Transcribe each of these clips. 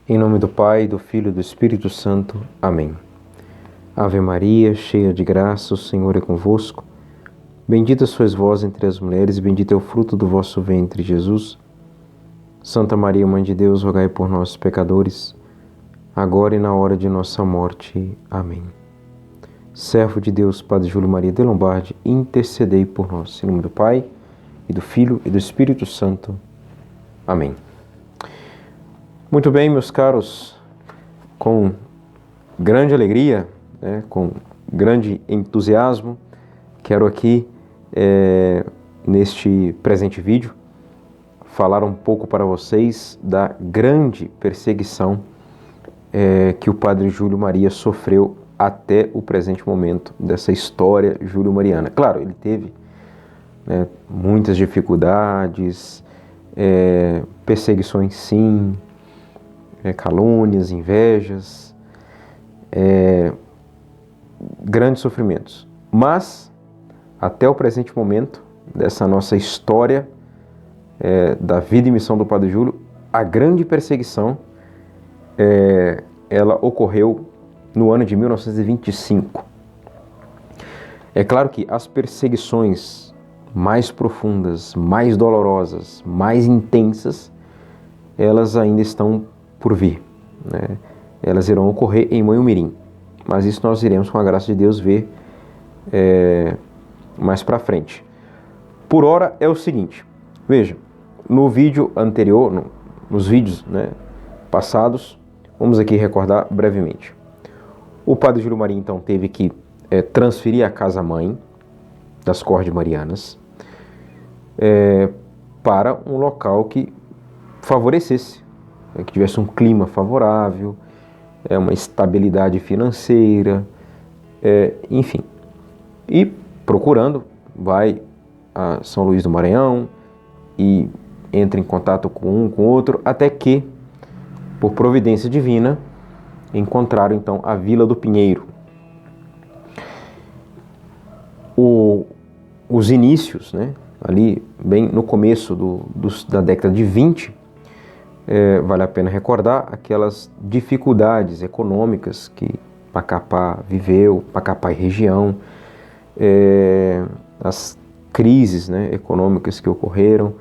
Em nome do Pai, do Filho e do Espírito Santo. Amém. Ave Maria, cheia de graça, o Senhor é convosco. Bendita sois vós entre as mulheres, e bendito é o fruto do vosso ventre, Jesus. Santa Maria, Mãe de Deus, rogai por nós, pecadores, agora e na hora de nossa morte. Amém. Servo de Deus, Padre Júlio Maria de Lombardi, intercedei por nós. Em nome do Pai, e do Filho e do Espírito Santo. Amém. Muito bem, meus caros, com grande alegria, com grande entusiasmo, quero aqui, neste presente vídeo, falar um pouco para vocês da grande perseguição que o Padre Júlio Maria sofreu até o presente momento dessa história júlio-mariana. Claro, ele teve muitas dificuldades, perseguições sim, calúnias, invejas, grandes sofrimentos. Mas, até o presente momento dessa nossa história da vida e missão do Padre Júlio, a grande perseguição ela ocorreu no ano de 1925. É claro que as perseguições mais profundas, mais dolorosas, mais intensas, elas ainda estão por vir, Elas irão ocorrer em Manhumirim, mas isso nós iremos, com a graça de Deus, ver mais para frente. Por hora é o seguinte, veja, no vídeo anterior, nos vídeos passados, vamos aqui recordar brevemente. O Padre Júlio Maria, então, teve que transferir a casa-mãe das Cordes Marianas para um local que favorecesse, que tivesse um clima favorável, uma estabilidade financeira, enfim. E procurando, vai a São Luís do Maranhão e entra em contato com um, com outro, até que, por providência divina, encontraram então a Vila do Pinheiro. Os inícios, ali bem no começo da década de 20, vale a pena recordar aquelas dificuldades econômicas que Macapá viveu, Macapá e região, as crises econômicas que ocorreram,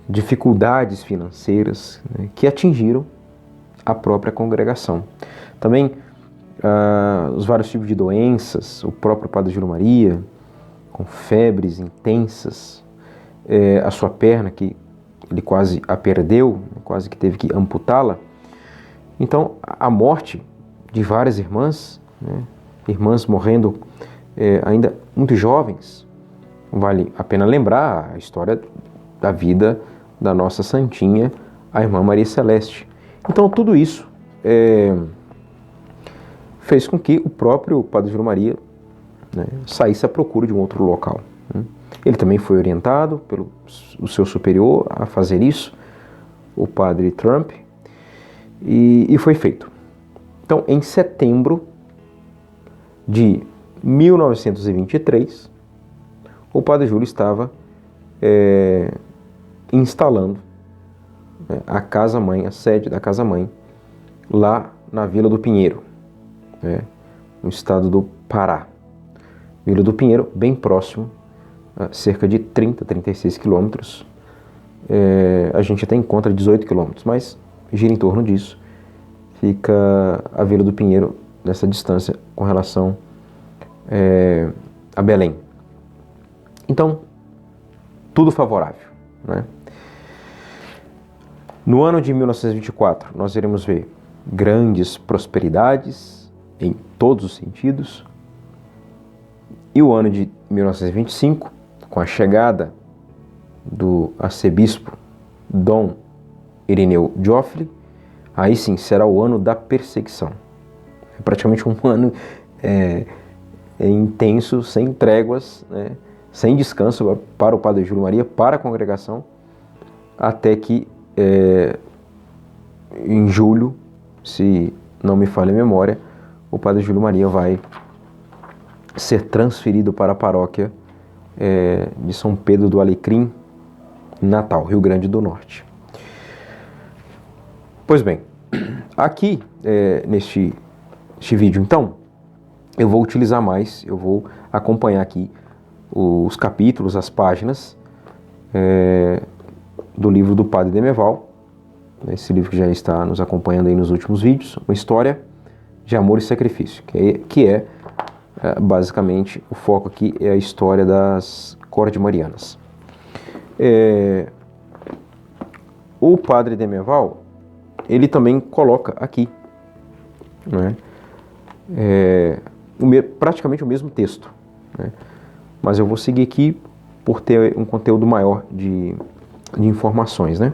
dificuldades financeiras que atingiram a própria congregação. Também os vários tipos de doenças, o próprio Padre Júlio Maria, com febres intensas, a sua perna que ele quase a perdeu, quase que teve que amputá-la. Então, a morte de várias irmãs, irmãs morrendo ainda muito jovens. Vale a pena lembrar a história da vida da nossa santinha, a irmã Maria Celeste. Então, tudo isso fez com que o próprio Padre Júlio Maria saísse à procura de um outro local. Ele também foi orientado pelo seu superior a fazer isso, o Padre Trump, e foi feito. Então, em setembro de 1923, o Padre Júlio estava instalando a casa-mãe, a sede da casa-mãe, lá na Vila do Pinheiro, no estado do Pará. Vila do Pinheiro, bem próximo, a cerca de 30, 36 quilômetros. A gente até encontra 18 quilômetros, mas gira em torno disso. Fica a Vila do Pinheiro nessa distância com relação a Belém. Então, tudo favorável. No ano de 1924, nós iremos ver grandes prosperidades em todos os sentidos. E o ano de 1925, com a chegada do arcebispo Dom Irineu Joffre, aí sim será o ano da perseguição. É praticamente um ano intenso, sem tréguas, sem descanso para o Padre Júlio Maria, para a congregação, até que em julho, se não me falha a memória, o Padre Júlio Maria vai ser transferido para a paróquia de São Pedro do Alecrim, Natal, Rio Grande do Norte. Pois bem, Aqui, neste vídeo, então, eu vou utilizar mais, eu vou acompanhar aqui os capítulos, as páginas do livro do Padre Demerval, esse livro que já está nos acompanhando aí nos últimos vídeos, uma história de amor e sacrifício, que é basicamente, o foco aqui é a história das Cordemarianas. O Padre Demerval, ele também coloca aqui, né, praticamente o mesmo texto, né, mas eu vou seguir aqui por ter um conteúdo maior de informações, né?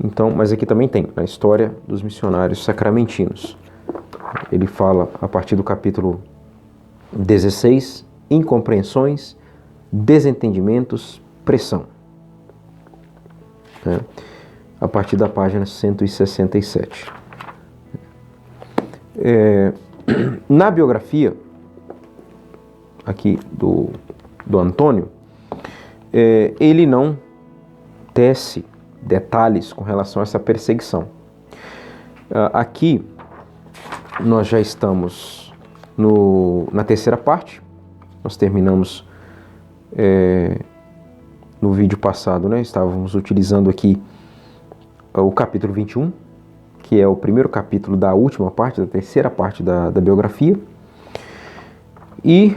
Então, mas aqui também tem a história dos missionários sacramentinos. Ele fala a partir do capítulo 16, incompreensões, desentendimentos, pressão. A partir da página 167. Na biografia aqui do Antônio, ele não tece detalhes com relação a essa perseguição. Aqui nós já estamos na terceira parte. Nós terminamos no vídeo passado, né? Estávamos utilizando aqui o capítulo 21, que é o primeiro capítulo da última parte, da terceira parte da biografia. E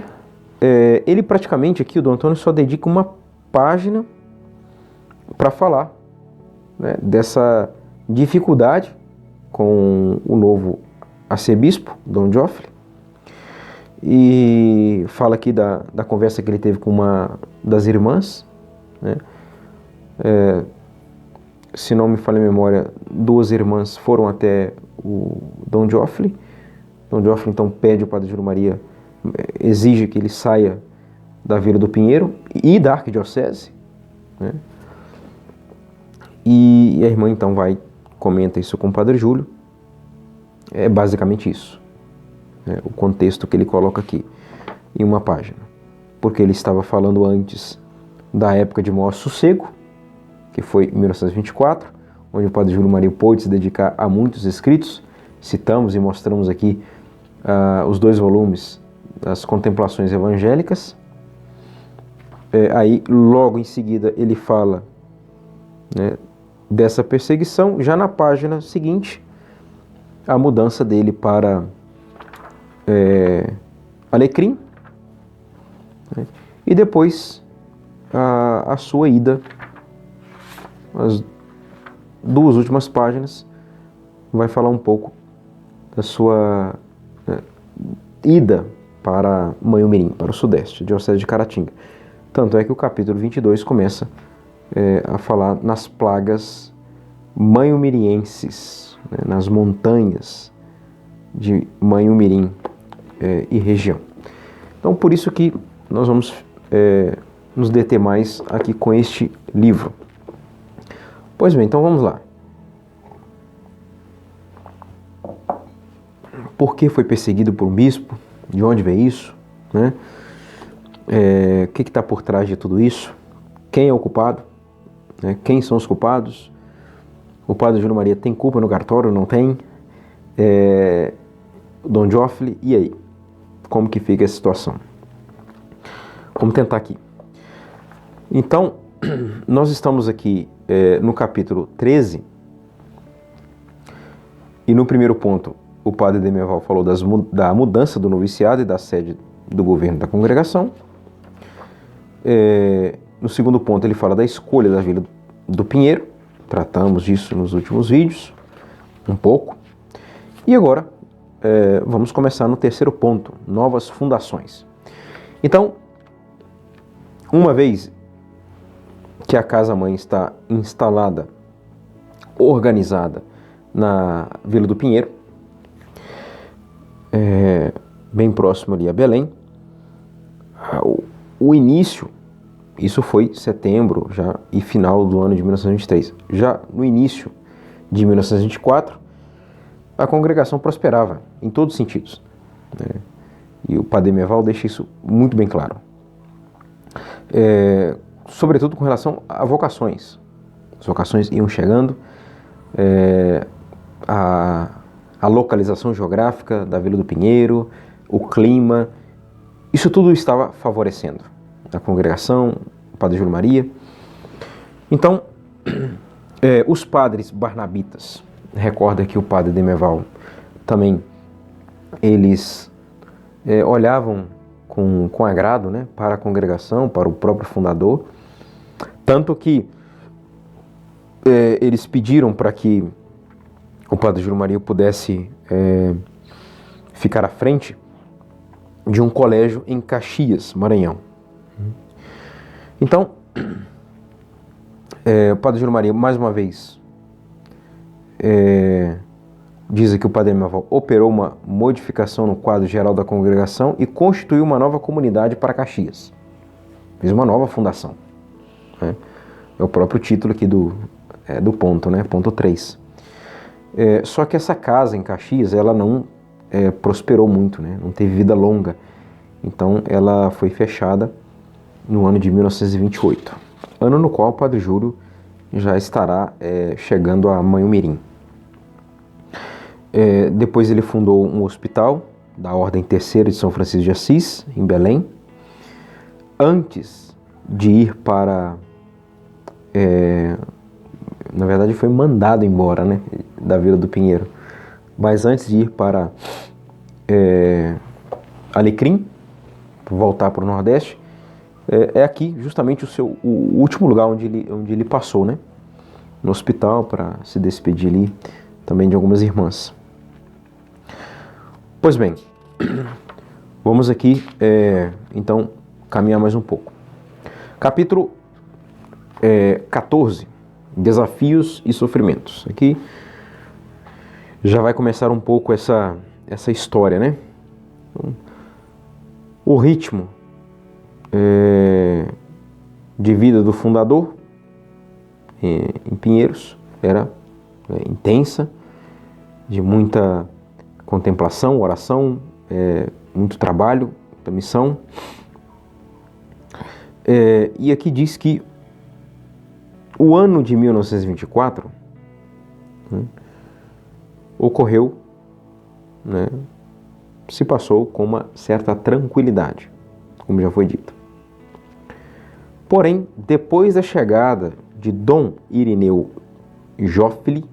ele praticamente aqui, o Dom Antônio, só dedica uma página para falar, né, dessa dificuldade com o novo arcebispo, Dom Geoffrey, e fala aqui da conversa que ele teve com uma das irmãs, né? Se não me falha a memória, 2 irmãs foram até o Dom Geoffrey. Dom Geoffrey então pede ao Padre Júlio Maria, exige que ele saia da Vila do Pinheiro e da arquidiocese, né? E a irmã então comenta isso com o Padre Júlio. É basicamente isso, né, o contexto que ele coloca aqui em uma página, porque ele estava falando antes da época de maior sossego, que foi em 1924, onde o Padre Júlio Maria pôde se dedicar a muitos escritos. Citamos e mostramos aqui os 2 volumes das Contemplações Evangélicas. Aí, logo em seguida, ele fala, né, dessa perseguição. Já na página seguinte, a mudança dele para Alecrim, né, e depois a sua ida. As 2 últimas páginas vai falar um pouco da sua ida para Manhumirim, para o sudeste, diocese de Caratinga. Tanto é que o capítulo 22 começa a falar nas plagas manhumirienses, né, nas montanhas de Manhumirim e região. Então, por isso que nós vamos nos deter mais aqui com este livro. Pois bem, então vamos lá. Por que foi perseguido por um bispo? De onde veio isso? Né? O que está por trás de tudo isso? Quem é o culpado? Né? Quem são os culpados? O Padre Júlio Maria tem culpa no cartório? Não tem? Dom Geoffrey, e aí? Como que fica essa situação? Vamos tentar aqui. Então, nós estamos aqui no capítulo 13, e no primeiro ponto o Padre Demerval falou da mudança do noviciado e da sede do governo da congregação. No segundo ponto ele fala da escolha da Vila do Pinheiro. Tratamos disso nos últimos vídeos, um pouco. E agora vamos começar no terceiro ponto, novas fundações. Então, uma vez que a casa-mãe está instalada, organizada na Vila do Pinheiro, bem próximo ali a Belém, o início, isso foi setembro já e final do ano de 1923. Já no início de 1924, a congregação prosperava em todos os sentidos, né? E o Padre Demerval deixa isso muito bem claro. Sobretudo com relação a vocações. As vocações iam chegando, a localização geográfica da Vila do Pinheiro, o clima, isso tudo estava favorecendo a congregação, o padre Júlio Maria. Então, os padres barnabitas, recorda que o padre Demerval também, eles olhavam com agrado, né, para a congregação, para o próprio fundador, tanto que eles pediram para que o padre Júlio Maria pudesse ficar à frente de um colégio em Caxias, Maranhão. Então, o padre Júlio Maria, mais uma vez, diz que o padre Demerval operou uma modificação no quadro geral da congregação e constituiu uma nova comunidade para Caxias. Fez uma nova fundação. Né? É o próprio título aqui do ponto, né? Ponto 3. Só que essa casa em Caxias, ela não prosperou muito, né? Não teve vida longa. Então ela foi fechada no ano de 1928. Ano no qual o padre Júlio já estará chegando a Manhumirim. Depois ele fundou um hospital da Ordem Terceira de São Francisco de Assis, em Belém. Antes de ir para... na verdade foi mandado embora, né, da Vila do Pinheiro. Mas antes de ir para Alecrim, voltar para o Nordeste, é aqui justamente o último lugar onde ele passou, né, no hospital, para se despedir ali também de algumas irmãs. Pois bem, vamos aqui então caminhar mais um pouco. Capítulo 14, desafios e sofrimentos. Aqui já vai começar um pouco essa história, né? Então, o ritmo de vida do fundador em Pinheiros era intensa, de muita contemplação, oração, muito trabalho, muita missão. E aqui diz que o ano de 1924 ocorreu, né, se passou com uma certa tranquilidade, como já foi dito. Porém, depois da chegada de Dom Irineu Joffre,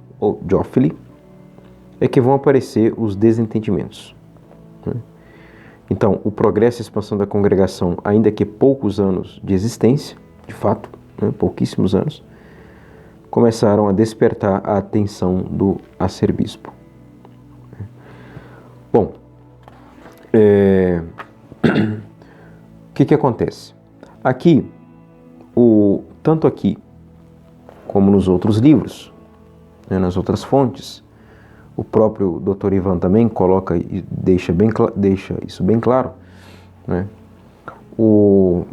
é que vão aparecer os desentendimentos. Então, o progresso e a expansão da congregação, ainda que poucos anos de existência, de fato, pouquíssimos anos, começaram a despertar a atenção do arcebispo. Bom, o que acontece? Aqui, tanto aqui como nos outros livros, nas outras fontes, o próprio Dr. Ivan também coloca e deixa isso bem claro, né? O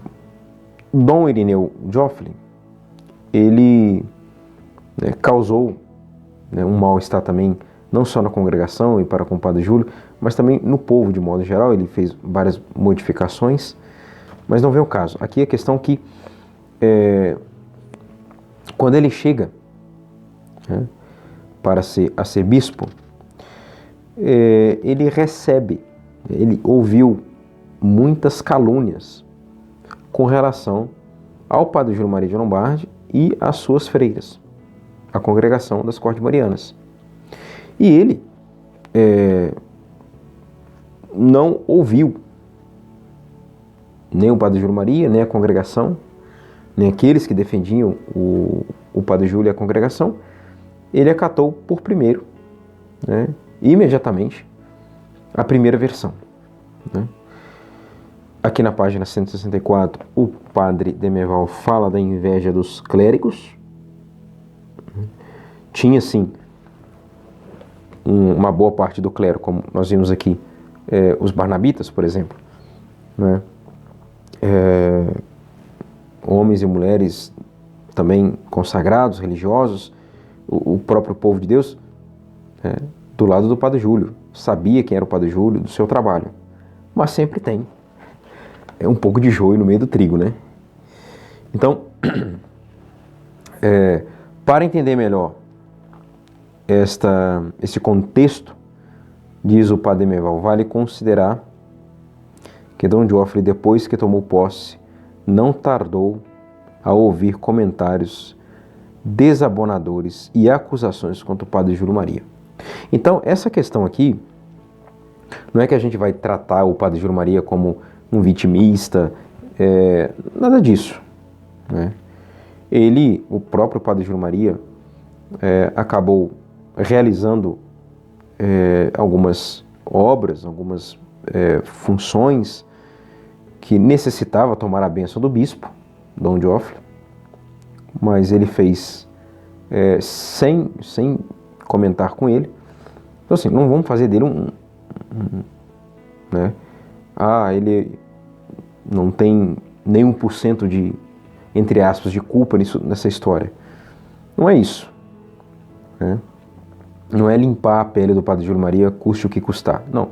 Dom Irineu Joffre, ele causou um mal-estar também, não só na congregação e para com o padre Júlio, mas também no povo de modo geral. Ele fez várias modificações, mas não vem o caso. Aqui a questão que quando ele chega para ser arcebispo, ele ouviu muitas calúnias com relação ao padre Júlio Maria de Lombardi e às suas freiras, a congregação das Cortes Marianas. E ele não ouviu nem o padre Júlio Maria, nem a congregação, nem aqueles que defendiam o padre Júlio e a congregação. Ele acatou por primeiro, imediatamente, a primeira versão. Aqui na página 164, o padre Demerval fala da inveja dos clérigos. Tinha, sim, uma boa parte do clero, como nós vimos aqui, os barnabitas, por exemplo, homens e mulheres também consagrados, religiosos, o próprio povo de Deus, do lado do padre Júlio, sabia quem era o padre Júlio, do seu trabalho, mas sempre tem um pouco de joio no meio do trigo, né? Então, para entender melhor esse contexto Diz o padre Meval, vale considerar que Dom Geoffrey, depois que tomou posse, não tardou a ouvir comentários desabonadores e acusações contra o padre Júlio Maria. Então, essa questão aqui, não é que a gente vai tratar o padre Júlio Maria como um vitimista, nada disso, né? Ele, o próprio padre Júlio Maria, acabou realizando algumas obras, algumas funções que necessitava tomar a bênção do bispo, Dom Geoffrey, mas ele fez sem comentar com ele. Então assim, não vamos fazer dele né? Ele não tem nem 1% de, entre aspas, de culpa nessa história. Não é isso, né? Não é limpar a pele do padre Júlio Maria, custe o que custar. Não.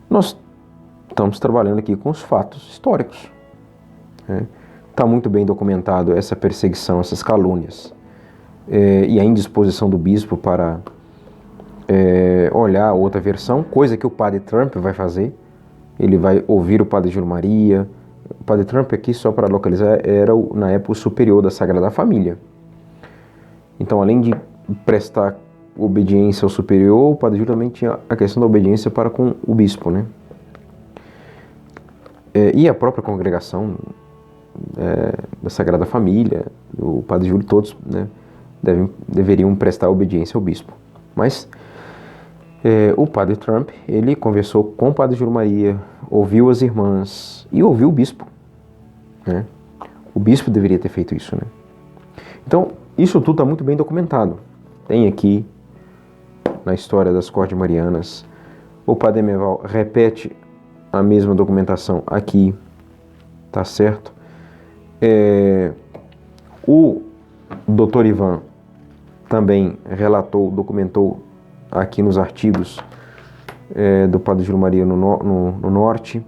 Nós estamos trabalhando aqui com os fatos históricos. Está muito bem documentado essa perseguição, essas calúnias. E a indisposição do bispo para olhar outra versão, coisa que o padre Trump vai fazer. Ele vai ouvir o padre Júlio Maria. O padre Trump aqui, só para localizar, era na época o superior da Sagrada Família. Então, além de prestar obediência ao superior, o padre Júlio também tinha a questão da obediência para com o bispo, né? E a própria congregação da Sagrada Família, o padre Júlio, todos, né, deveriam prestar obediência ao bispo. Mas o padre Trump, ele conversou com o padre Júlio Maria, ouviu as irmãs e ouviu o bispo, né? O bispo deveria ter feito isso, né? Então, isso tudo está muito bem documentado. Tem aqui, na história das Cortes Marianas, o padre Meval repete a mesma documentação aqui, tá certo? O doutor Ivan também relatou, documentou aqui nos artigos do padre Júlio Maria no norte,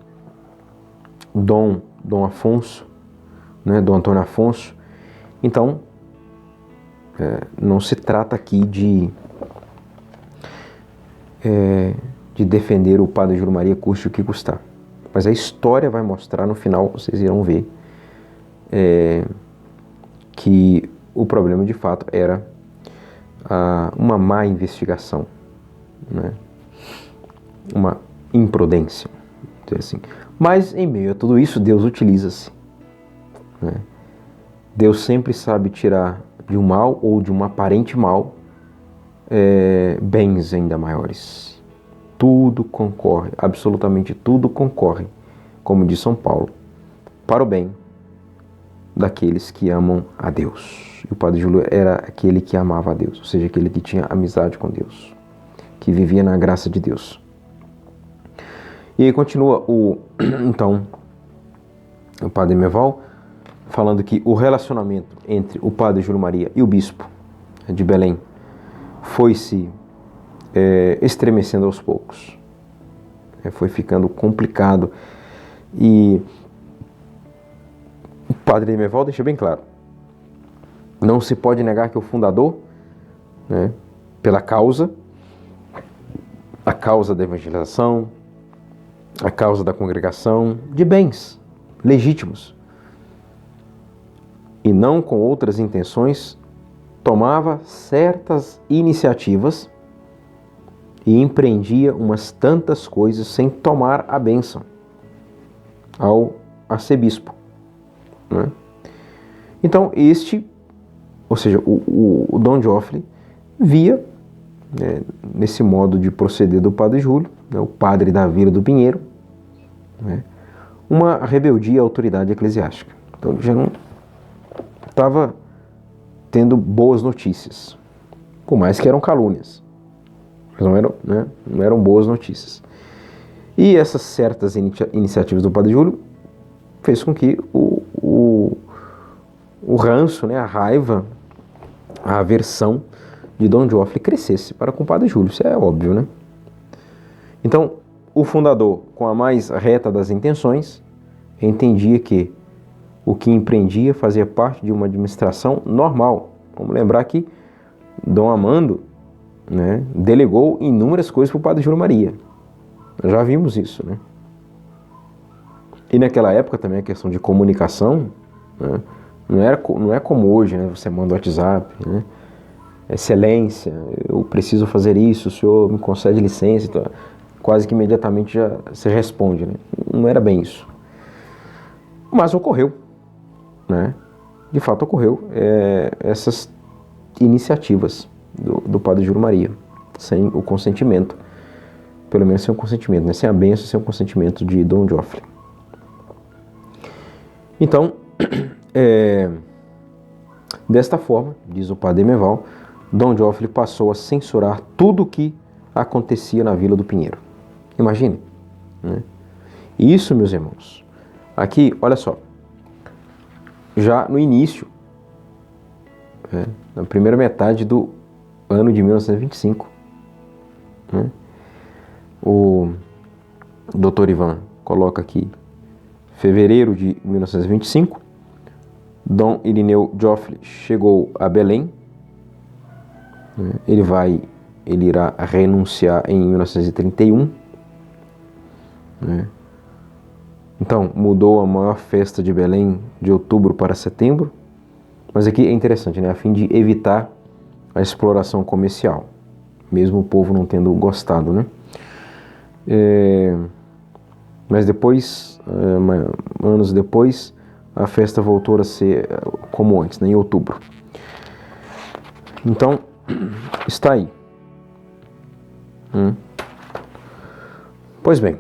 Dom Afonso, né, Dom Antônio Afonso. Então, não se trata aqui de defender o padre Júlio Maria, custe o que custar. Mas a história vai mostrar, no final, vocês irão ver, que o problema de fato era uma má investigação, né? Uma imprudência, assim. Mas em meio a tudo isso, Deus utiliza-se, né? Deus sempre sabe tirar de um mal ou de um aparente mal bens ainda maiores. Tudo concorre, absolutamente tudo concorre, como diz São Paulo, para o bem daqueles que amam a Deus. E o padre Júlio era aquele que amava a Deus, ou seja, aquele que tinha amizade com Deus, que vivia na graça de Deus. E aí continua então o padre Meval falando que o relacionamento entre o padre Júlio Maria e o bispo de Belém foi se estremecendo aos poucos, foi ficando complicado. E o padre Meval deixa bem claro: não se pode negar que o fundador, né, pela a causa da evangelização, a causa da congregação de bens legítimos, e não com outras intenções, tomava certas iniciativas e empreendia umas tantas coisas sem tomar a bênção ao arcebispo, né? Então ou seja, o Dom Geoffrey via, nesse modo de proceder do padre Júlio, né, o padre da Vila do Pinheiro, né, uma rebeldia à autoridade eclesiástica. Então ele já não estava tendo boas notícias, por mais que eram calúnias, mas não eram boas notícias. E essas certas iniciativas do padre Júlio fez com que o ranço, né, a raiva, a aversão de Dom Geoffrey crescesse para com o padre Júlio. Isso é óbvio, né? Então, o fundador, com a mais reta das intenções, entendia que o que empreendia fazia parte de uma administração normal. Vamos lembrar que Dom Amando né, delegou inúmeras coisas para o padre Júlio Maria. Nós já vimos isso, né? E naquela época também a questão de comunicação, né, não é como hoje, né? Você manda o WhatsApp, né? Excelência, eu preciso fazer isso, o senhor me concede licença, então, quase que imediatamente já se responde, né? Não era bem isso. Mas ocorreu, né? De fato ocorreu essas iniciativas do padre Júlio Maria, sem o consentimento, pelo menos sem o consentimento, né? Sem a bênção, sem o consentimento de Dom Joffre. Então, desta forma, diz o padre Demerval, Dom Joffre passou a censurar tudo o que acontecia na Vila do Pinheiro. Imagine, né? Isso, meus irmãos. Aqui, olha só, já no início, né, na primeira metade do ano de 1925, né, o Dr. Ivan coloca aqui, fevereiro de 1925, Dom Irineu Joffre chegou a Belém, né, ele irá renunciar em 1931, né. Então, mudou a maior festa de Belém de outubro para setembro. Mas aqui é interessante, né? A fim de evitar a exploração comercial. Mesmo o povo não tendo gostado, né? Mas depois, anos depois, a festa voltou a ser como antes, né? Em outubro. Então, está aí. Pois bem.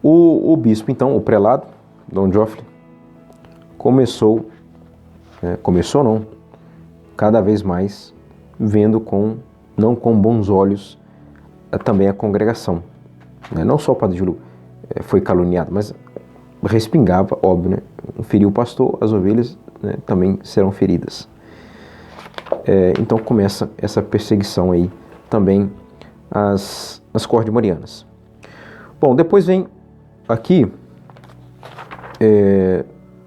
O bispo, então, o prelado, Dom Joffre, começou não, cada vez mais, vendo não com bons olhos, também a congregação. Né? Não só o padre Júlio foi caluniado, mas respingava, óbvio, né? Feriu o pastor, as ovelhas, né, também serão feridas. Então começa essa perseguição aí, também as cordemarianas. Bom, depois vem aqui,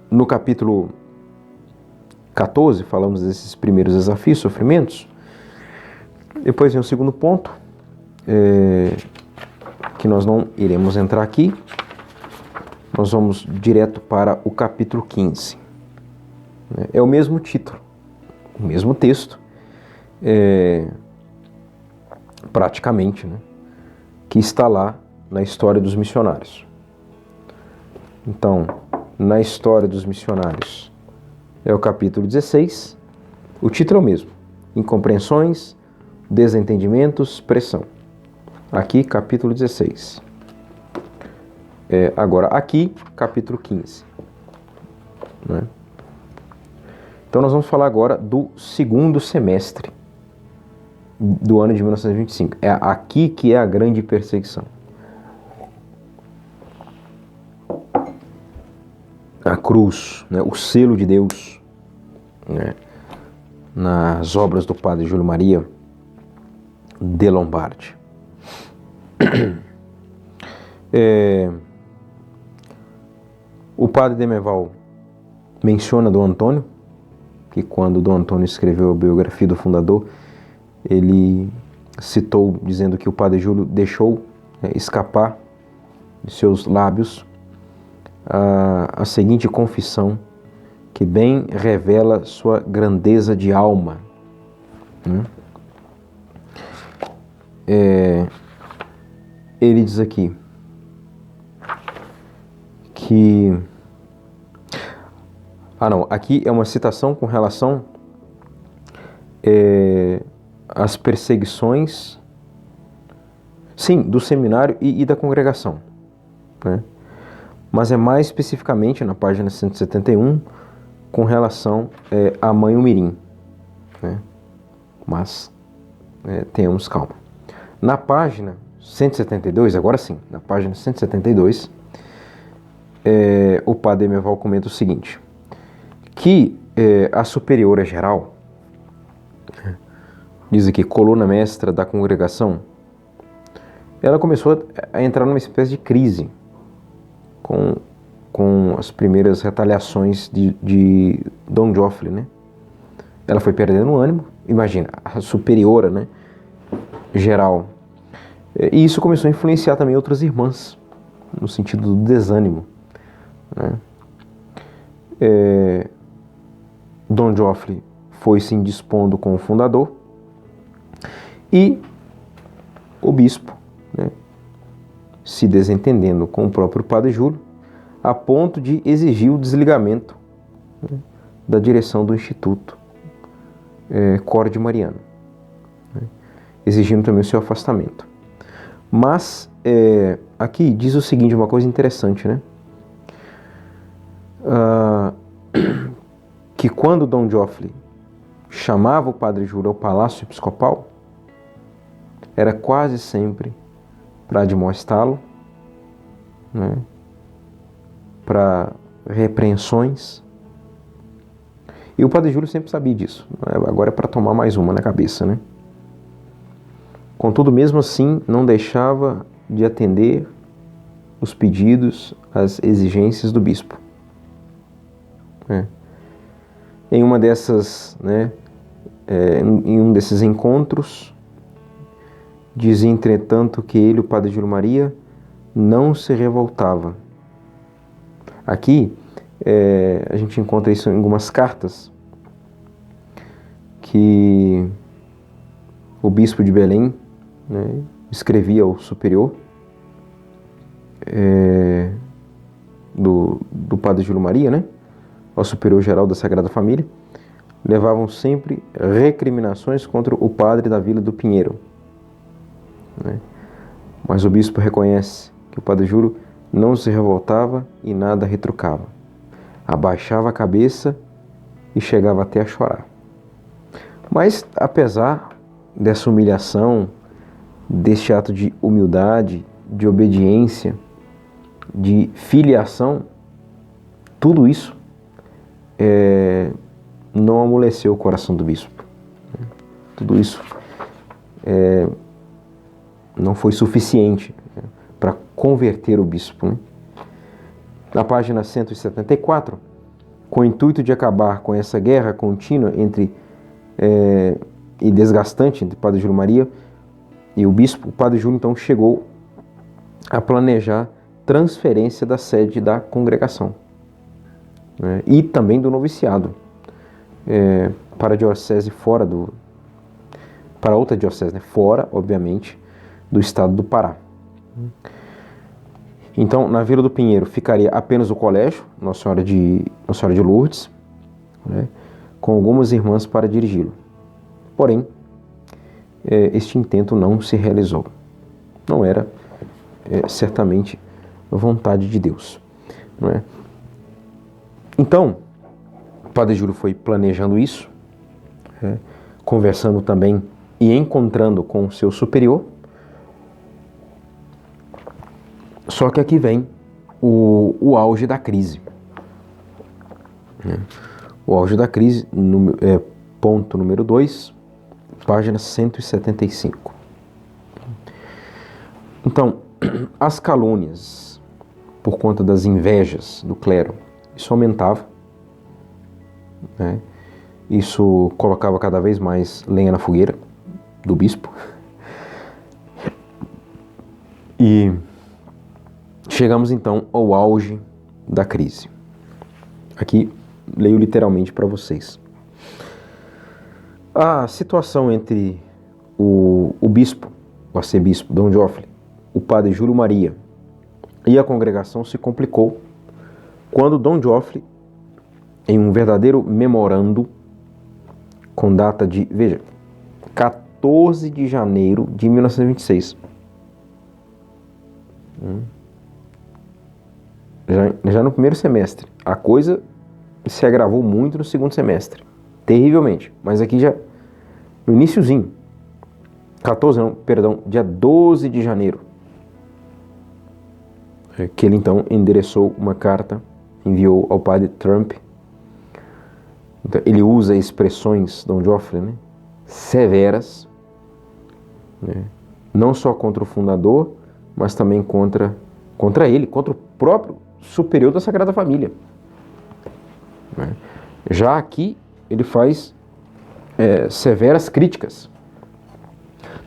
no capítulo 14, falamos desses primeiros desafios, sofrimentos. Depois vem o segundo ponto, que nós não iremos entrar aqui. Nós vamos direto para o capítulo 15. É o mesmo título, o mesmo texto, praticamente, né, que está lá na história dos missionários. Então, na história dos missionários, é o capítulo 16, o título é o mesmo, incompreensões, desentendimentos, pressão. Aqui, capítulo 16. Agora, aqui, capítulo 15. Né? Então, nós vamos falar agora do segundo semestre do ano de 1925. É aqui que é a grande perseguição. A cruz, né, o selo de Deus, né, nas obras do padre Júlio Maria de Lombardi. O padre Demerval menciona Dom Antônio, que quando Dom Antônio escreveu a biografia do fundador, ele citou dizendo que o padre Júlio deixou escapar de seus lábios a seguinte confissão, que bem revela sua grandeza de alma. Ele diz aqui que... aqui é uma citação com relação às perseguições, sim, do seminário e da congregação, né? Mas é mais especificamente na página 171 com relação à mãe Umirim, né? Mas tenhamos calma. Na página 172, agora sim, na página 172, o padre Demerval comenta o seguinte, que a superiora geral, diz aqui, coluna mestra da congregação, ela começou a entrar numa espécie de crise com as primeiras retaliações de Dom Joffre, né? Ela foi perdendo o ânimo, imagina, a superiora, né, geral. E isso começou a influenciar também outras irmãs, no sentido do desânimo, né? Dom Joffre foi se indispondo com o fundador e o bispo, né, se desentendendo com o próprio padre Júlio, a ponto de exigir o desligamento, né, da direção do Instituto Cor de Mariano, né, exigindo também o seu afastamento. Mas aqui diz o seguinte, uma coisa interessante, né? Que quando Dom Joffre chamava o padre Júlio ao palácio episcopal, era quase sempre para admoestá-lo, né, para repreensões. E o padre Júlio sempre sabia disso. Agora é para tomar mais uma na cabeça, né? Contudo, mesmo assim, não deixava de atender os pedidos, as exigências do bispo. Em uma dessas, né, em um desses encontros, dizia, entretanto, que ele, o padre Júlio Maria, não se revoltava. Aqui, a gente encontra isso em algumas cartas que o bispo de Belém, né, escrevia ao superior do padre Júlio Maria, né, ao superior geral da Sagrada Família, levavam sempre recriminações contra o padre da Vila do Pinheiro, né? Mas o bispo reconhece que o padre Júlio não se revoltava e nada retrucava. Abaixava a cabeça e chegava até a chorar. Mas, apesar dessa humilhação, deste ato de humildade, de obediência, de filiação, tudo isso não amoleceu o coração do bispo. Tudo isso não foi suficiente, né, para converter o bispo, né? Na página 174, com o intuito de acabar com essa guerra contínua e desgastante entre o padre Júlio Maria e o bispo, o padre Júlio então chegou a planejar transferência da sede da congregação, né, e também do noviciado para a diocese para outra diocese, né, fora, obviamente, do estado do Pará. Então, na Vila do Pinheiro ficaria apenas o colégio, Nossa Senhora de Lourdes, né, com algumas irmãs para dirigi-lo. Porém, este intento não se realizou. Não era, certamente, a vontade de Deus, não é? Então, o padre Júlio foi planejando isso, conversando também e encontrando com o seu superior. Só que aqui vem o auge da crise. O auge da crise, ponto número 2, página 175. Então, as calúnias, por conta das invejas do clero, isso aumentava, né? Isso colocava cada vez mais lenha na fogueira do bispo. E chegamos então ao auge da crise. Aqui leio literalmente para vocês. A situação entre o bispo, o arcebispo Dom Joffre, o padre Júlio Maria e a congregação se complicou quando Dom Joffre, em um verdadeiro memorando com data de, veja, 14 de janeiro de 1926, já no primeiro semestre, a coisa se agravou muito no segundo semestre, terrivelmente, mas aqui já no iniciozinho, dia 12 de janeiro, que ele então endereçou uma carta, enviou ao padre Trump. Então, ele usa expressões, Dom Joffre, né, severas, né, não só contra o fundador, mas também contra ele, contra o próprio superior da Sagrada Família. Já aqui ele faz severas críticas.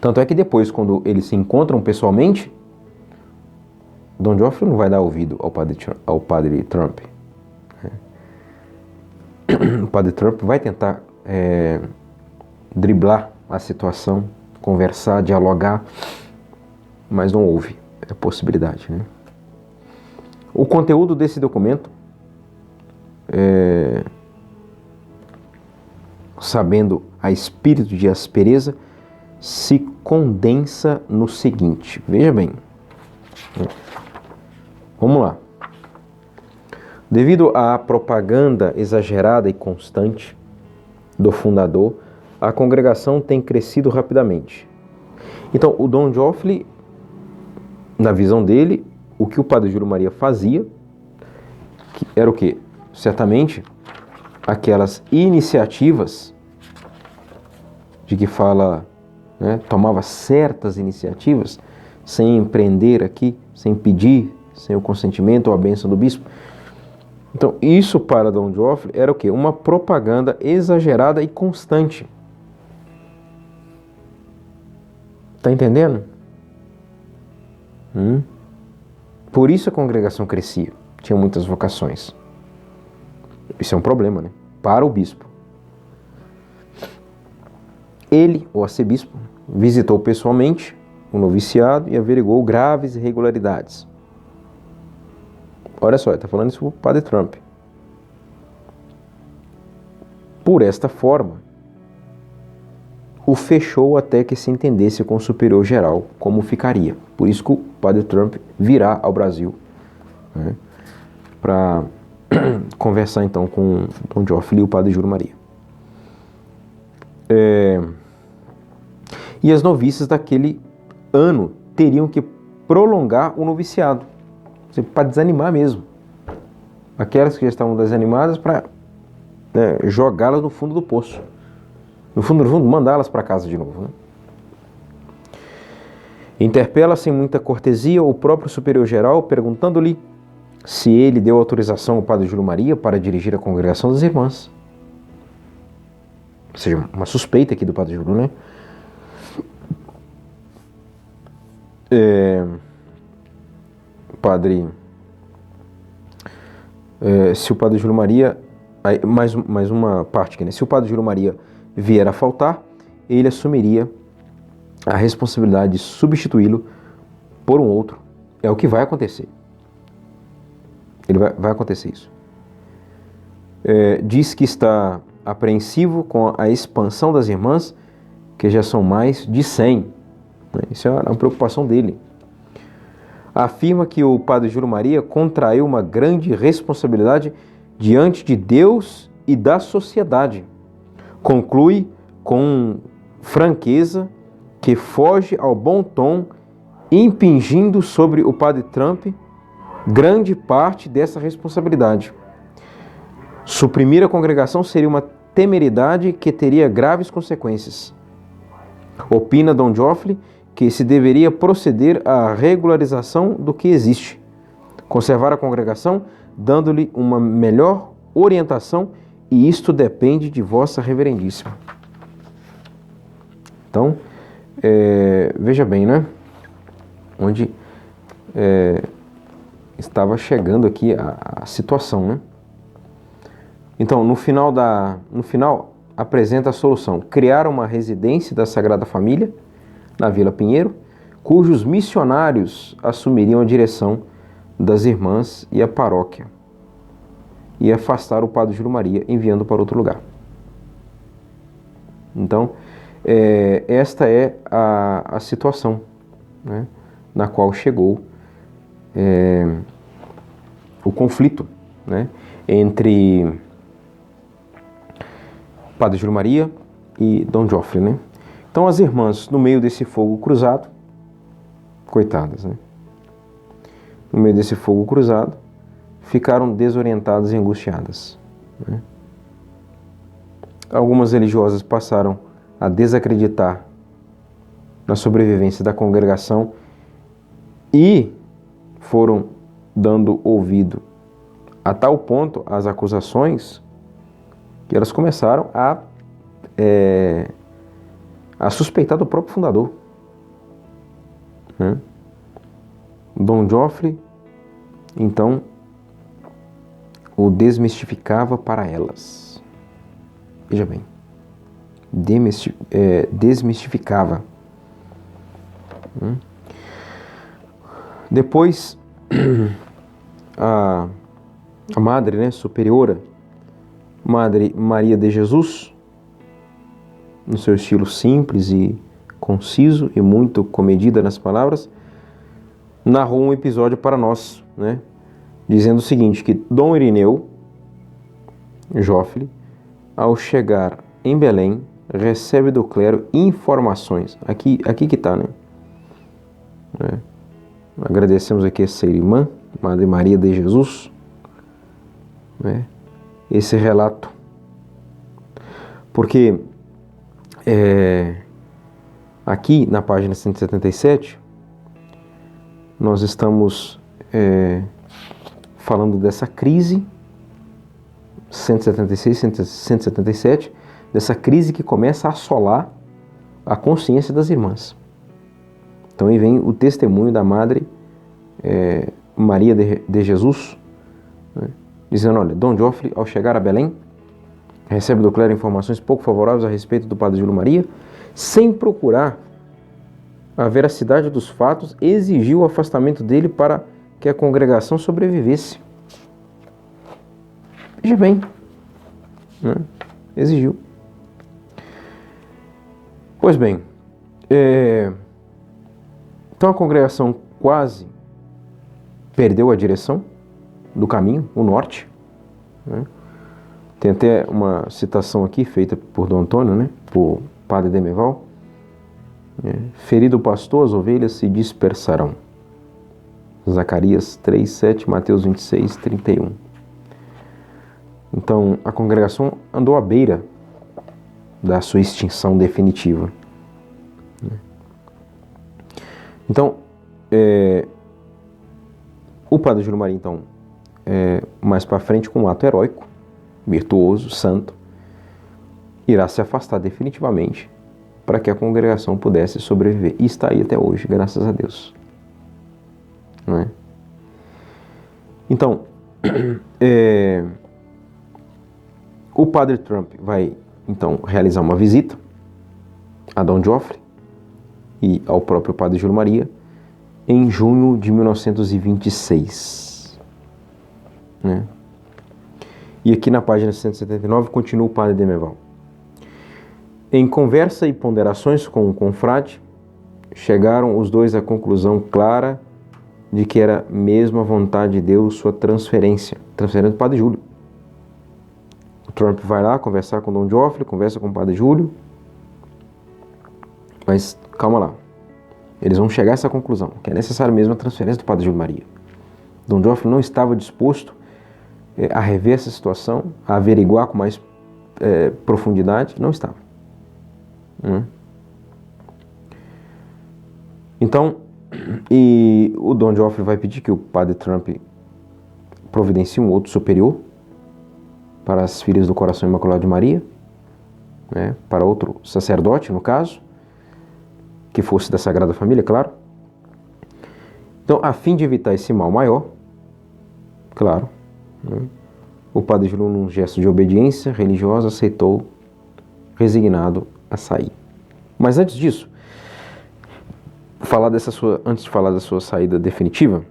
Tanto é que depois, quando eles se encontram pessoalmente, Dom Geoffrey não vai dar ouvido ao padre Trump. O padre Trump vai tentar driblar a situação, conversar, dialogar, mas não houve a possibilidade, né? O conteúdo desse documento, sabendo a espírito de aspereza, se condensa no seguinte. Veja bem. Vamos lá. Devido à propaganda exagerada e constante do fundador, a congregação tem crescido rapidamente. Então, o Dom Geoffrey, na visão dele, o que o padre Júlio Maria fazia, era o quê? Certamente, aquelas iniciativas de que fala, né, tomava certas iniciativas, sem empreender aqui, sem pedir, sem o consentimento ou a bênção do bispo. Então, isso para Dom Geoffrey era o quê? Uma propaganda exagerada e constante. Está entendendo? Por isso a congregação crescia. Tinha muitas vocações. Isso é um problema, né? Para o bispo. Ele, o arcebispo, visitou pessoalmente o noviciado e averigou graves irregularidades. Olha só, ele está falando isso para o padre Trump. Por esta forma, o fechou até que se entendesse com o superior geral como ficaria. Por isso que o padre Trump virá ao Brasil, né, para conversar então com Dom Geoffrey e o padre Júlio Maria. E as noviças daquele ano teriam que prolongar o noviciado, para desanimar mesmo. Aquelas que já estavam desanimadas, para jogá-las no fundo do poço. No fundo, mandá-las para casa de novo. Né? Interpela sem muita cortesia o próprio superior geral, perguntando-lhe se ele deu autorização ao padre Júlio Maria para dirigir a congregação das irmãs. Ou seja, uma suspeita aqui do padre Júlio, né? Se o padre Júlio Maria, mais uma parte aqui, né? Se o padre Júlio Maria vier a faltar, ele assumiria a responsabilidade de substituí-lo por um outro. É o que vai acontecer. Vai acontecer isso. Diz que está apreensivo com a expansão das irmãs, que já são mais de 100. Isso é uma preocupação dele. Afirma que o padre Júlio Maria contraiu uma grande responsabilidade diante de Deus e da sociedade. Conclui com franqueza que foge ao bom tom, impingindo sobre o padre Trump grande parte dessa responsabilidade. Suprimir a congregação seria uma temeridade que teria graves consequências. Opina Dom Geoffrey que se deveria proceder à regularização do que existe, conservar a congregação, dando-lhe uma melhor orientação, e isto depende de vossa reverendíssima. Então, veja bem, né? Onde estava chegando aqui a situação, né? Então, no final apresenta a solução: criar uma residência da Sagrada Família na Vila Pinheiro, cujos missionários assumiriam a direção das irmãs e a paróquia, e afastar o padre Júlio Maria, enviando para outro lugar. Então, esta é a situação, né, na qual chegou o conflito, né, entre padre Júlio Maria e Dom Geoffrey, né? Então as irmãs, no meio desse fogo cruzado, coitadas, né? No meio desse fogo cruzado, ficaram desorientadas e angustiadas, né? Algumas religiosas passaram a desacreditar na sobrevivência da congregação e foram dando ouvido a tal ponto às acusações que elas começaram a a suspeitar do próprio fundador, né? Dom Geoffrey, então, o desmistificava para elas. Veja bem, desmistificava. Depois, a madre, né, superiora, Madre Maria de Jesus, no seu estilo simples e conciso e muito comedida nas palavras, narrou um episódio para nós, né, dizendo o seguinte, que Dom Irineu Joffre, ao chegar em Belém, recebe do clero informações. Aqui que está, né? Agradecemos aqui essa irmã, Madre Maria de Jesus, né? Esse relato. Porque aqui na página 177, nós estamos falando dessa crise, 176, 177, dessa crise que começa a assolar a consciência das irmãs. Então aí vem o testemunho da Madre Maria de Jesus, né, dizendo, olha, Dom Geoffrey, ao chegar a Belém, recebe do clero informações pouco favoráveis a respeito do padre Júlio Maria, sem procurar a veracidade dos fatos, exigiu o afastamento dele para que a congregação sobrevivesse. Veja bem, né? Exigiu. Pois bem, então a congregação quase perdeu a direção do caminho, o norte, né? Tem até uma citação aqui feita por Dom Antônio, né? Por Padre Demeval. Ferido o pastor, as ovelhas se dispersarão. Zacarias 3:7, Mateus 26:31. Então, a congregação andou à beira da sua extinção definitiva. Então, o padre Júlio Maria, então, mais para frente, com um ato heróico, virtuoso, santo, irá se afastar definitivamente para que a congregação pudesse sobreviver. E está aí até hoje, graças a Deus. Não é? Então, o padre Trump vai, então, realizar uma visita a Dom Geoffrey e ao próprio padre Júlio Maria em junho de 1926. Né? E aqui na página 179 continua o padre Demeval. Em conversa e ponderações com o confrade, chegaram os dois à conclusão clara de que era mesmo a vontade de Deus sua transferência do padre Júlio. O Trump vai lá conversar com Dom Geoffrey, conversa com o padre Júlio, mas calma lá, eles vão chegar a essa conclusão, que é necessário mesmo a transferência do padre Júlio Maria. Dom Geoffrey não estava disposto a rever essa situação, a averiguar com mais profundidade, não estava. Então, e o Dom Geoffrey vai pedir que o padre Trump providencie um outro superior para as filhas do Coração Imaculado de Maria, né, para outro sacerdote, no caso, que fosse da Sagrada Família, claro. Então, a fim de evitar esse mal maior, claro, né, o padre Júlio, num gesto de obediência religiosa, aceitou, resignado, a sair. Mas antes disso, antes de falar da sua saída definitiva,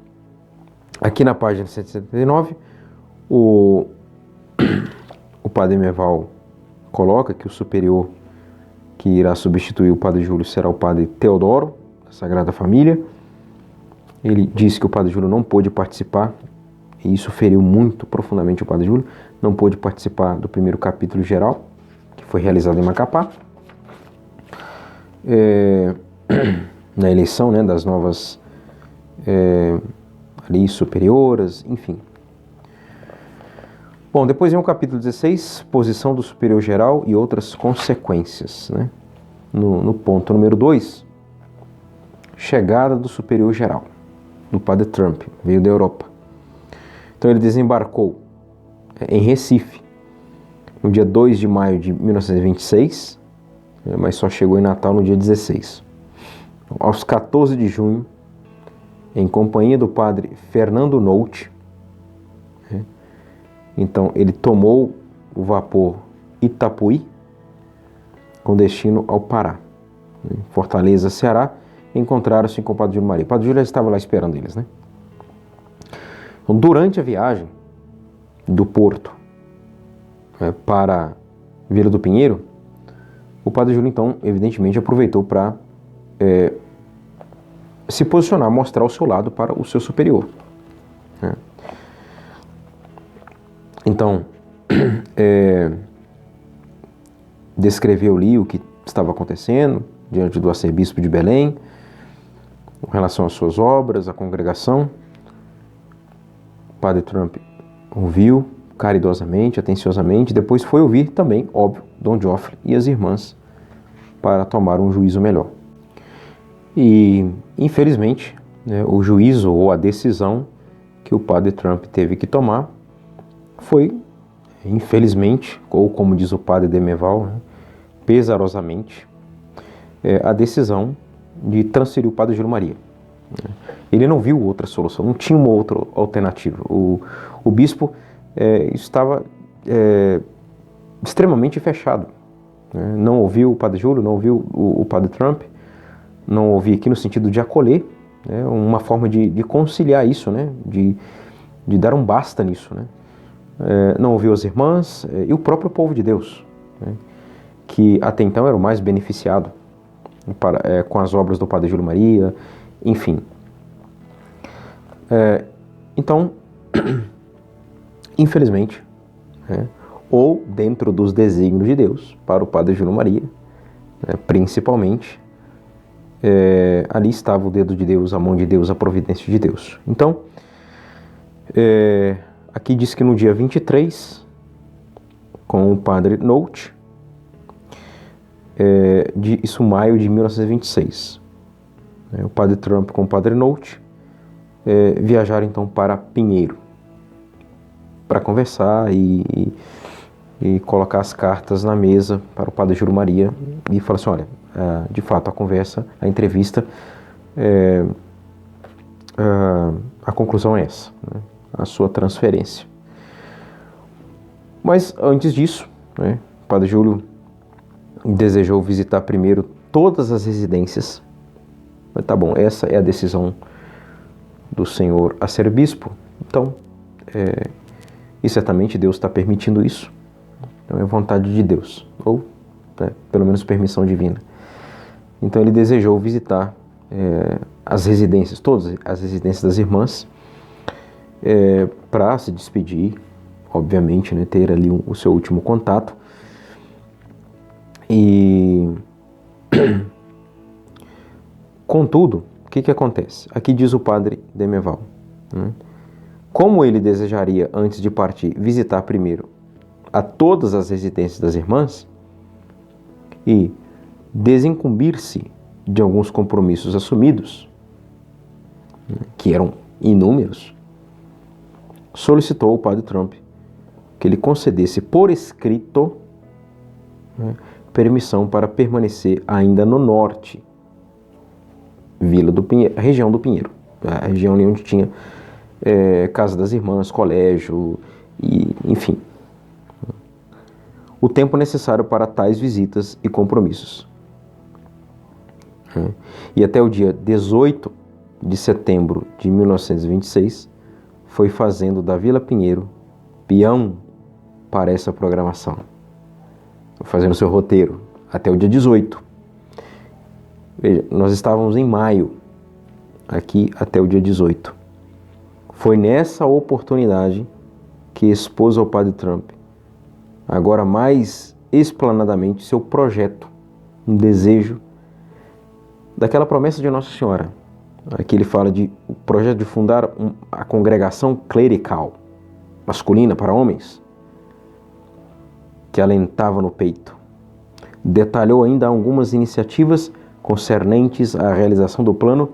aqui na página 179, o padre Meval coloca que o superior que irá substituir o padre Júlio será o padre Teodoro, da Sagrada Família. Ele disse que o padre Júlio não pôde participar, e isso feriu muito profundamente o padre Júlio, não pôde participar do primeiro capítulo geral, que foi realizado em Macapá, na eleição, né, das novas ali superioras, enfim. Bom, depois vem o capítulo 16, posição do superior geral e outras consequências, né? No ponto número 2, chegada do superior geral, do padre Trump, veio da Europa. Então ele desembarcou em Recife, no dia 2 de maio de 1926, mas só chegou em Natal no dia 16. Aos 14 de junho, em companhia do padre Fernando Nolte, então ele tomou o vapor Itapuí com destino ao Pará. Em Fortaleza, Ceará, encontraram-se com o padre Júlio Maria. O padre Júlio já estava lá esperando eles, né? Então, durante a viagem do Porto para Vila do Pinheiro, o padre Júlio, então, evidentemente, aproveitou para se posicionar, mostrar o seu lado para o seu superior. Então, descreveu-lhe o que estava acontecendo diante do arcebispo de Belém, com relação às suas obras, à congregação. O padre Trump ouviu caridosamente, atenciosamente, depois foi ouvir também, óbvio, Dom Joffre e as irmãs para tomar um juízo melhor. E, infelizmente, o juízo ou a decisão que o padre Trump teve que tomar foi, infelizmente, ou como diz o padre Demeval, pesarosamente, a decisão de transferir o padre Júlio Maria. Ele não viu outra solução, não tinha uma outra alternativa. O bispo estava extremamente fechado. Não ouviu o padre Júlio, não ouviu o padre Trump, não ouviu aqui no sentido de acolher, uma forma de conciliar isso, de dar um basta nisso. Não ouviu as irmãs e o próprio povo de Deus, que até então era o mais beneficiado com as obras do padre Júlio Maria, enfim. Então, infelizmente, ou dentro dos desígnios de Deus, para o padre Júlio Maria, principalmente, ali estava o dedo de Deus, a mão de Deus, a providência de Deus. Então, aqui diz que no dia 23, com o padre Nolte, isso maio de 1926, o padre Trump com o padre Nolte viajaram então para Pinheiro para conversar e colocar as cartas na mesa para o padre Júlio Maria e falar assim, olha, de fato a conversa, a entrevista, a conclusão é essa, a sua transferência. Mas antes disso, o padre Júlio desejou visitar primeiro todas as residências. Mas tá bom, essa é a decisão do senhor arcebispo, então, e certamente Deus está permitindo isso, então é vontade de Deus, ou pelo menos permissão divina. Então ele desejou visitar as residências, todas as residências das irmãs, para se despedir, obviamente, ter ali o seu último contato. E contudo, o que acontece? Aqui diz o padre Demeval, como ele desejaria, antes de partir, visitar primeiro a todas as residências das irmãs e desincumbir-se de alguns compromissos assumidos, que eram inúmeros, solicitou ao padre Trump que ele concedesse por escrito permissão para permanecer ainda no norte, Vila do Pinheiro, a região do Pinheiro, a região onde tinha Casa das Irmãs, colégio, e, enfim, o tempo necessário para tais visitas e compromissos. E até o dia 18 de setembro de 1926, foi fazendo da Vila Pinheiro peão para essa programação, fazendo seu roteiro até o dia 18. Veja, nós estávamos em maio, aqui até o dia 18. Foi nessa oportunidade que expôs ao padre Trump, agora mais explanadamente, seu projeto, um desejo, daquela promessa de Nossa Senhora. Aqui ele fala o projeto de fundar a congregação clerical, masculina para homens, que alentava no peito. Detalhou ainda algumas iniciativas concernentes à realização do plano,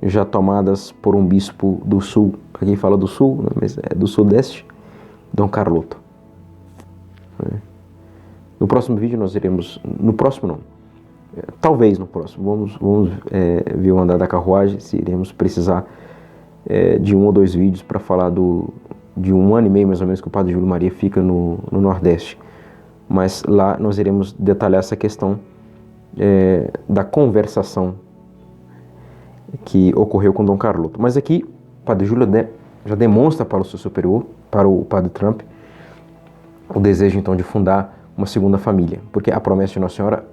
já tomadas por um bispo do sul, aqui fala do sul, mas é do sudeste, Dom Carloto. No próximo vídeo nós iremos, no próximo não, Talvez no próximo, vamos ver o andar da carruagem, se iremos precisar de 1 ou 2 vídeos para falar de 1 ano e meio mais ou menos que o Padre Júlio Maria fica no Nordeste. Mas lá nós iremos detalhar essa questão da conversação que ocorreu com Dom Carloto. Mas aqui o Padre Júlio já demonstra para o seu superior, para o Padre Trump, o desejo então de fundar uma segunda família, porque a promessa de Nossa Senhora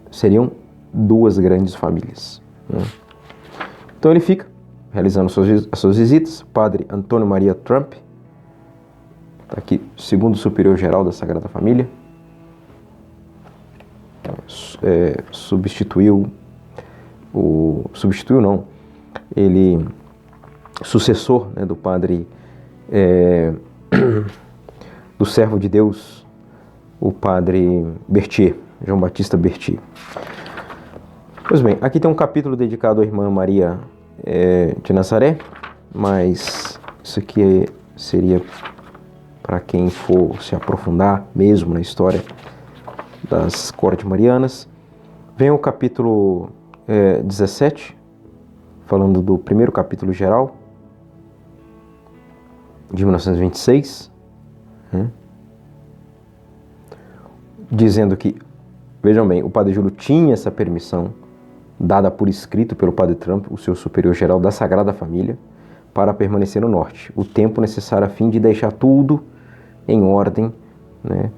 seriam 2 grandes famílias, né? Então ele fica realizando as suas visitas. Padre Antônio Maria Trump, está aqui, segundo superior geral da Sagrada Família, ele sucessor, né, do padre do servo de Deus, o padre Berthier, João Batista Berthier. Pois bem, aqui tem um capítulo dedicado à irmã Maria de Nazaré, mas isso aqui seria para quem for se aprofundar mesmo na história das cortes marianas. Vem o capítulo 17, falando do primeiro capítulo geral, de 1926, né? Dizendo que, vejam bem, o Padre Júlio tinha essa permissão dada por escrito pelo Padre Trump, o seu superior geral da Sagrada Família, para permanecer no norte, o tempo necessário a fim de deixar tudo em ordem, né,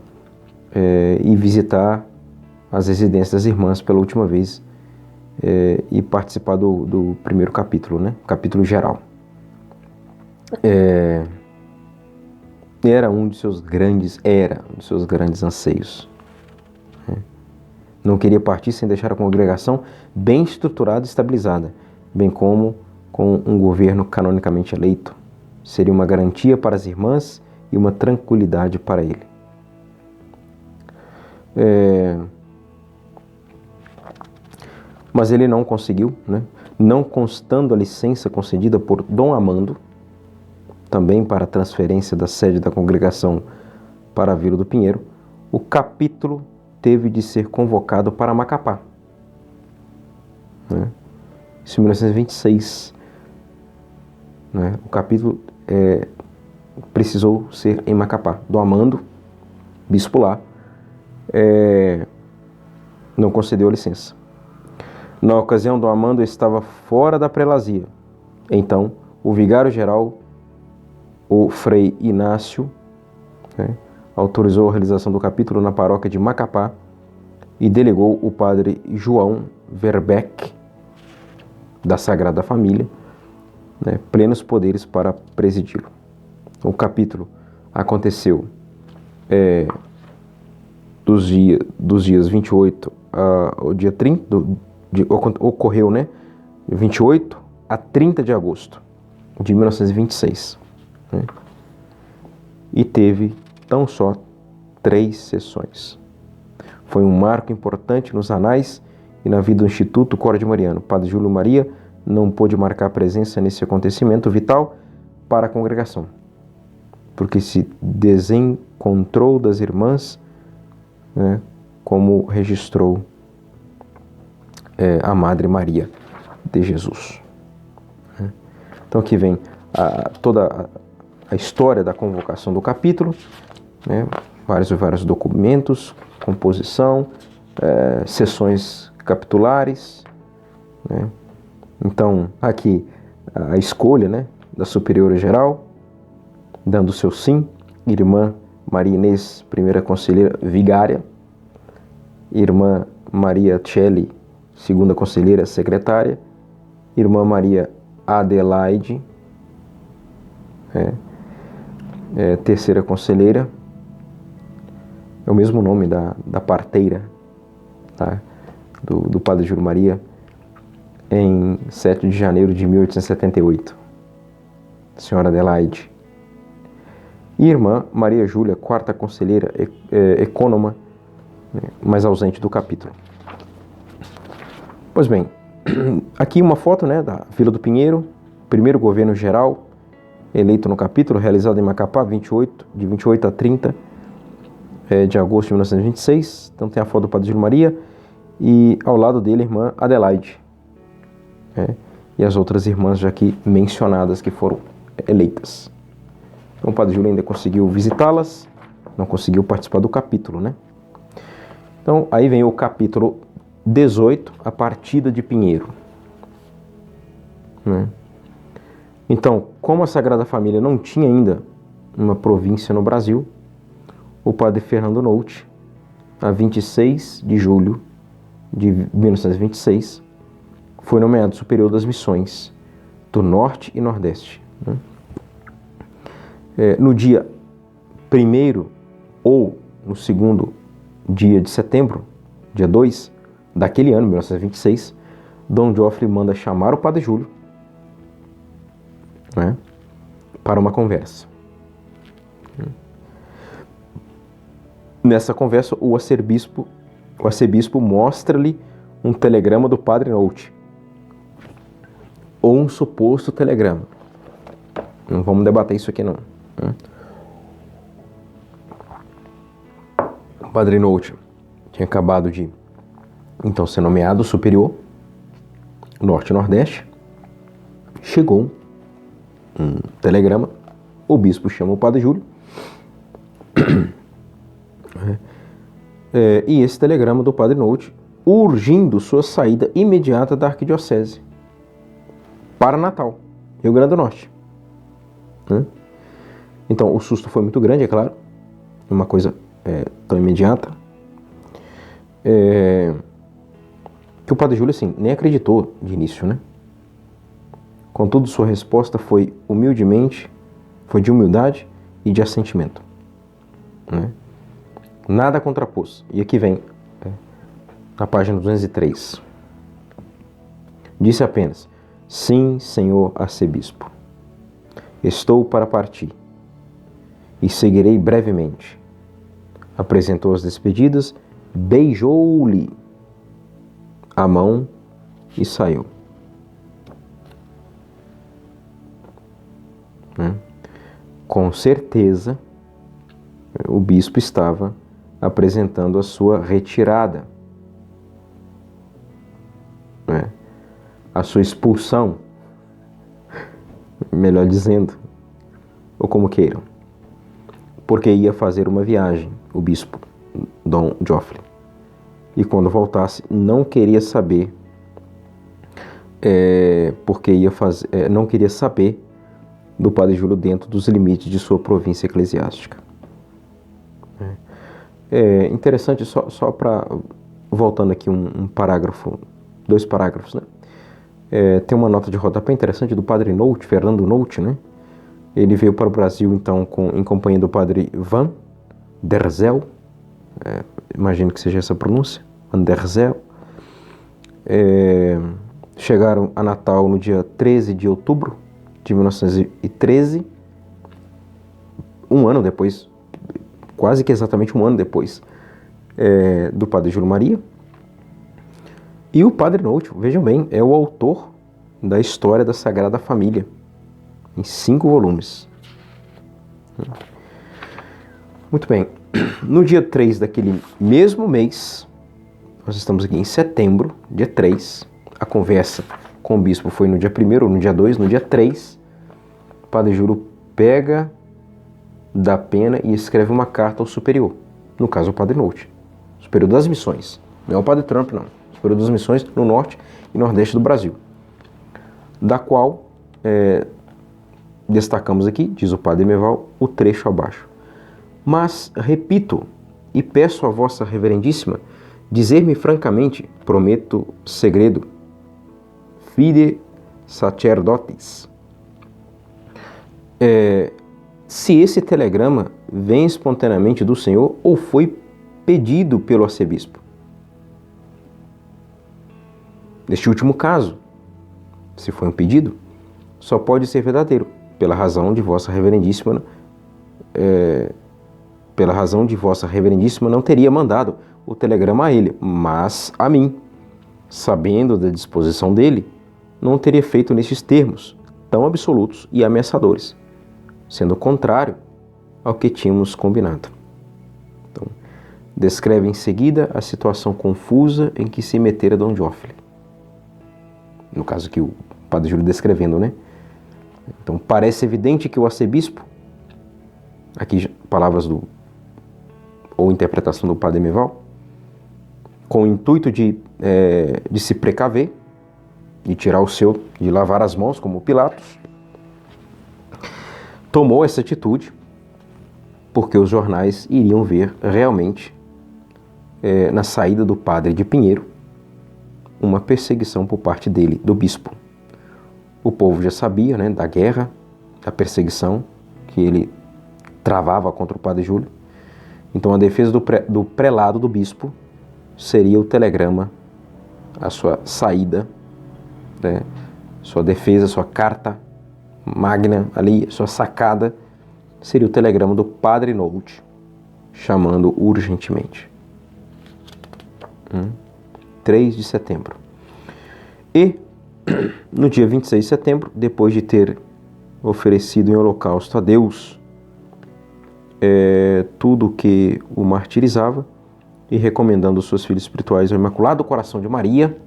e visitar as residências das irmãs pela última vez, e participar do primeiro capítulo, né, capítulo geral. Era um dos seus grandes anseios. Não queria partir sem deixar a congregação bem estruturada e estabilizada, bem como com um governo canonicamente eleito. Seria uma garantia para as irmãs e uma tranquilidade para ele. Mas ele não conseguiu, né? Não constando a licença concedida por Dom Amando, também para a transferência da sede da congregação para a Vila do Pinheiro, o capítulo teve de ser convocado para Macapá, né? Isso em 1926. Né? O capítulo precisou ser em Macapá. Dom Amando, bispo lá, não concedeu a licença. Na ocasião, Dom Amando estava fora da prelazia. Então, o vigário-geral, o Frei Inácio, né, autorizou a realização do capítulo na paróquia de Macapá e delegou o padre João Verbeck, da Sagrada Família, né, plenos poderes para presidi-lo. O capítulo aconteceu dos dias 28 ao dia 30, ocorreu, né, 28 a 30 de agosto de 1926. Né, e teve tão só 3 sessões. Foi um marco importante nos anais e na vida do Instituto Corde Mariano. Padre Júlio Maria não pôde marcar presença nesse acontecimento vital para a congregação, porque se desencontrou das irmãs, né, como registrou a Madre Maria de Jesus. Então aqui vem toda a história da convocação do capítulo, né, vários documentos, composição, sessões capitulares, né. Então aqui a escolha, né, da superiora geral, dando seu sim, irmã Maria Inês, primeira conselheira vigária, irmã Maria Celli, segunda conselheira secretária, irmã Maria Adelaide, terceira conselheira, é o mesmo nome da parteira, tá, do Padre Júlio Maria, em 7 de janeiro de 1878, senhora Adelaide. E irmã Maria Júlia, quarta conselheira ecônoma, né, mais ausente do capítulo. Pois bem, aqui uma foto, né, da Vila do Pinheiro, primeiro governo geral eleito no capítulo, realizado em Macapá, de 28 a 30 de agosto de 1926. Então tem a foto do Padre Júlio Maria e ao lado dele a irmã Adelaide, né? E as outras irmãs já aqui mencionadas que foram eleitas. Então o padre Júlio ainda conseguiu visitá-las, não conseguiu participar do capítulo, né? Então aí vem o capítulo 18, a partida de Pinheiro, né? Então, como a Sagrada Família não tinha ainda uma província no Brasil, o padre Fernando Nolte, a 26 de julho de 1926, foi nomeado superior das missões do Norte e Nordeste, né? No dia 1º ou no 2º dia de setembro, dia 2 daquele ano, 1926, Dom Joffre manda chamar o padre Júlio, né, para uma conversa. Nessa conversa, o arcebispo mostra-lhe um telegrama do padre Nolte, ou um suposto telegrama. Não vamos debater isso aqui não. O padre Nolte tinha acabado de então ser nomeado superior Norte e Nordeste. Chegou um telegrama, o bispo chama o padre Júlio, e esse telegrama do padre Nolte urgindo sua saída imediata da arquidiocese para Natal, Rio Grande do Norte. Então o susto foi muito grande, é claro, uma coisa tão imediata, que o padre Júlio assim, nem acreditou de início, né? Contudo, sua resposta foi de humildade e de assentimento, né? Nada contrapôs. E aqui vem, na página 203. Disse apenas: sim, senhor arcebispo, estou para partir e seguirei brevemente. Apresentou as despedidas, beijou-lhe a mão e saiu. Com certeza, o bispo estava apresentando a sua retirada, né? A sua expulsão, melhor dizendo, ou como queiram, porque ia fazer uma viagem, o bispo Dom Joffre, e quando voltasse não queria saber, não queria saber do padre Júlio dentro dos limites de sua província eclesiástica. É interessante, só para, voltando aqui um parágrafo, 2 parágrafos, né? Tem uma nota de rodapé interessante do padre Nolte, Fernando Nolte, né? Ele veio para o Brasil, então, em companhia do padre Van der Zel, imagino que seja essa a pronúncia, Van der Zel. Chegaram a Natal no dia 13 de outubro de 1913, um ano depois, quase que exatamente um ano depois do padre Júlio Maria. E o padre Nolte, vejam bem, é o autor da história da Sagrada Família, em 5 volumes. Muito bem, no dia 3 daquele mesmo mês, nós estamos aqui em setembro, dia 3, a conversa com o bispo foi no dia 1º, no dia 2, no dia 3, o padre Júlio pega da pena e escreve uma carta ao superior, no caso o padre Nolte, superior das missões, não é o padre Trump não, superior das missões no norte e nordeste do Brasil, da qual destacamos aqui, diz o padre Meval, o trecho abaixo. Mas repito e peço a vossa reverendíssima dizer-me francamente, prometo segredo, fide sacerdotis, se esse telegrama vem espontaneamente do Senhor ou foi pedido pelo arcebispo. Neste último caso, se foi um pedido, só pode ser verdadeiro, pela razão de vossa reverendíssima não teria mandado o telegrama a ele, mas a mim, sabendo da disposição dele, não teria feito nestes termos tão absolutos e ameaçadores, sendo contrário ao que tínhamos combinado. Então, descreve em seguida a situação confusa em que se metera Dom Joffre. No caso que o padre Júlio descrevendo, né? Então parece evidente que o arcebispo, aqui palavras ou interpretação do padre Meval, com o intuito de se precaver, de lavar as mãos, como Pilatos, tomou essa atitude porque os jornais iriam ver realmente, na saída do padre de Pinheiro, uma perseguição por parte dele, do bispo. O povo já sabia, né, da guerra, da perseguição que ele travava contra o padre Júlio. Então a defesa do prelado do bispo seria o telegrama, a sua saída, né, sua defesa, sua carta magna ali, sua sacada, seria o telegrama do padre Nolte, chamando urgentemente. 3 de setembro. E, no dia 26 de setembro, depois de ter oferecido em holocausto a Deus tudo que o martirizava e recomendando os seus filhos espirituais ao Imaculado Coração de Maria,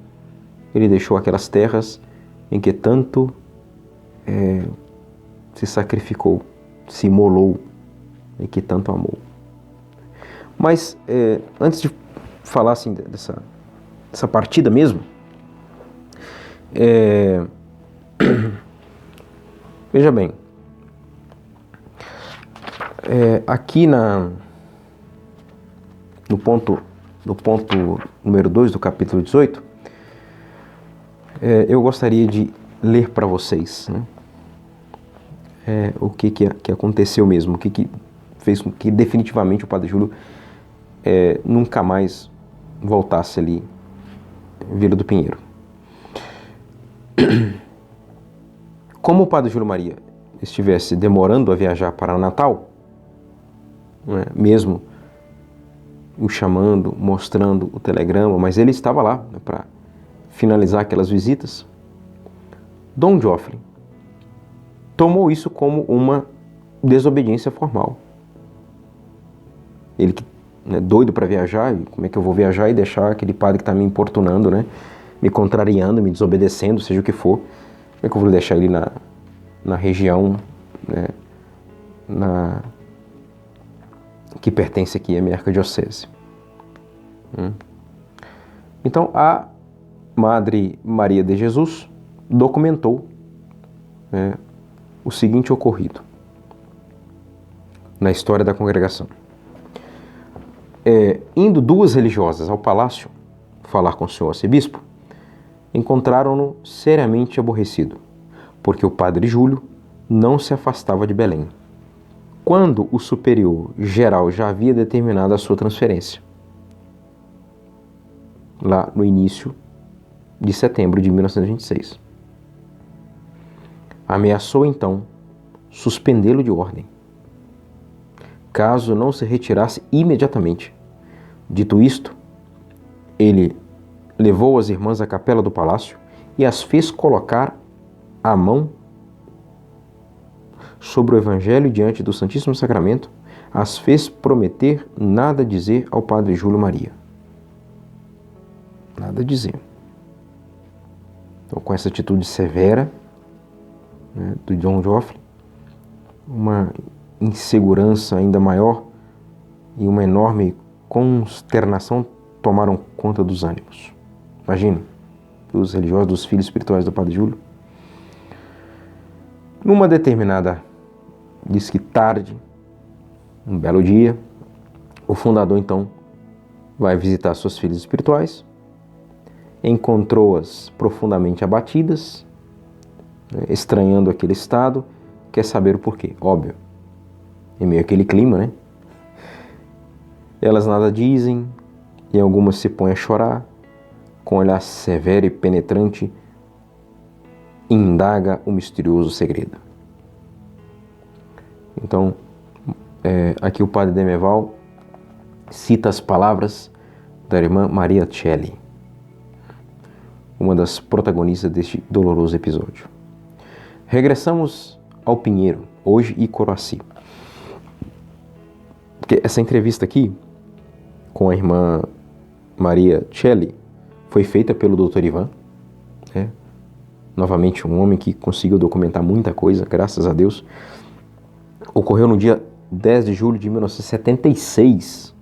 ele deixou aquelas terras em que tanto se sacrificou, se imolou e que tanto amou. Mas, antes de falar assim dessa partida mesmo, veja bem, aqui no ponto número 2 do capítulo 18, eu gostaria de ler para vocês, né, o que aconteceu mesmo, o que fez com que definitivamente o padre Júlio nunca mais voltasse ali Vila do Pinheiro. Como o padre Júlio Maria estivesse demorando a viajar para Natal, né, mesmo o chamando, mostrando o telegrama, mas ele estava lá, né, para finalizar aquelas visitas, Dom Joffre tomou isso como uma desobediência formal. Ele que doido para viajar, e como é que eu vou viajar e deixar aquele padre que está me importunando, né, me contrariando, me desobedecendo, seja o que for, como é que eu vou deixar ele na região, né, que pertence aqui à minha arquidiocese? Então a Madre Maria de Jesus documentou, né, o seguinte ocorrido na história da congregação. Indo duas religiosas ao palácio falar com o senhor arcebispo, encontraram-no seriamente aborrecido, porque o padre Júlio não se afastava de Belém, quando o superior geral já havia determinado a sua transferência, lá no início de setembro de 1926. Ameaçou então suspendê-lo de ordem, caso não se retirasse imediatamente. Dito isto, ele levou as irmãs à capela do palácio e as fez colocar a mão sobre o Evangelho diante do Santíssimo Sacramento, as fez prometer nada dizer ao padre Júlio Maria. Nada dizer. Então, com essa atitude severa, né, do Dom Joffre, uma insegurança ainda maior e uma enorme consternação tomaram conta dos ânimos. Imagine, dos religiosos, dos filhos espirituais do padre Júlio. Numa determinada, diz que tarde, um belo dia, o fundador então vai visitar suas filhas espirituais, encontrou-as profundamente abatidas, né, estranhando aquele estado, quer saber o porquê, óbvio, em meio àquele clima, né? Elas nada dizem, e algumas se põem a chorar, com olhar severo e penetrante, indaga o misterioso segredo. Então, aqui o padre Demeval cita as palavras da irmã Maria Celli, uma das protagonistas deste doloroso episódio. Regressamos ao Pinheiro, hoje e Coroaci. Porque essa entrevista aqui com a irmã Maria Celli foi feita pelo Dr. Ivan, né? Novamente um homem que conseguiu documentar muita coisa, graças a Deus. Ocorreu no dia 10 de julho de 1976,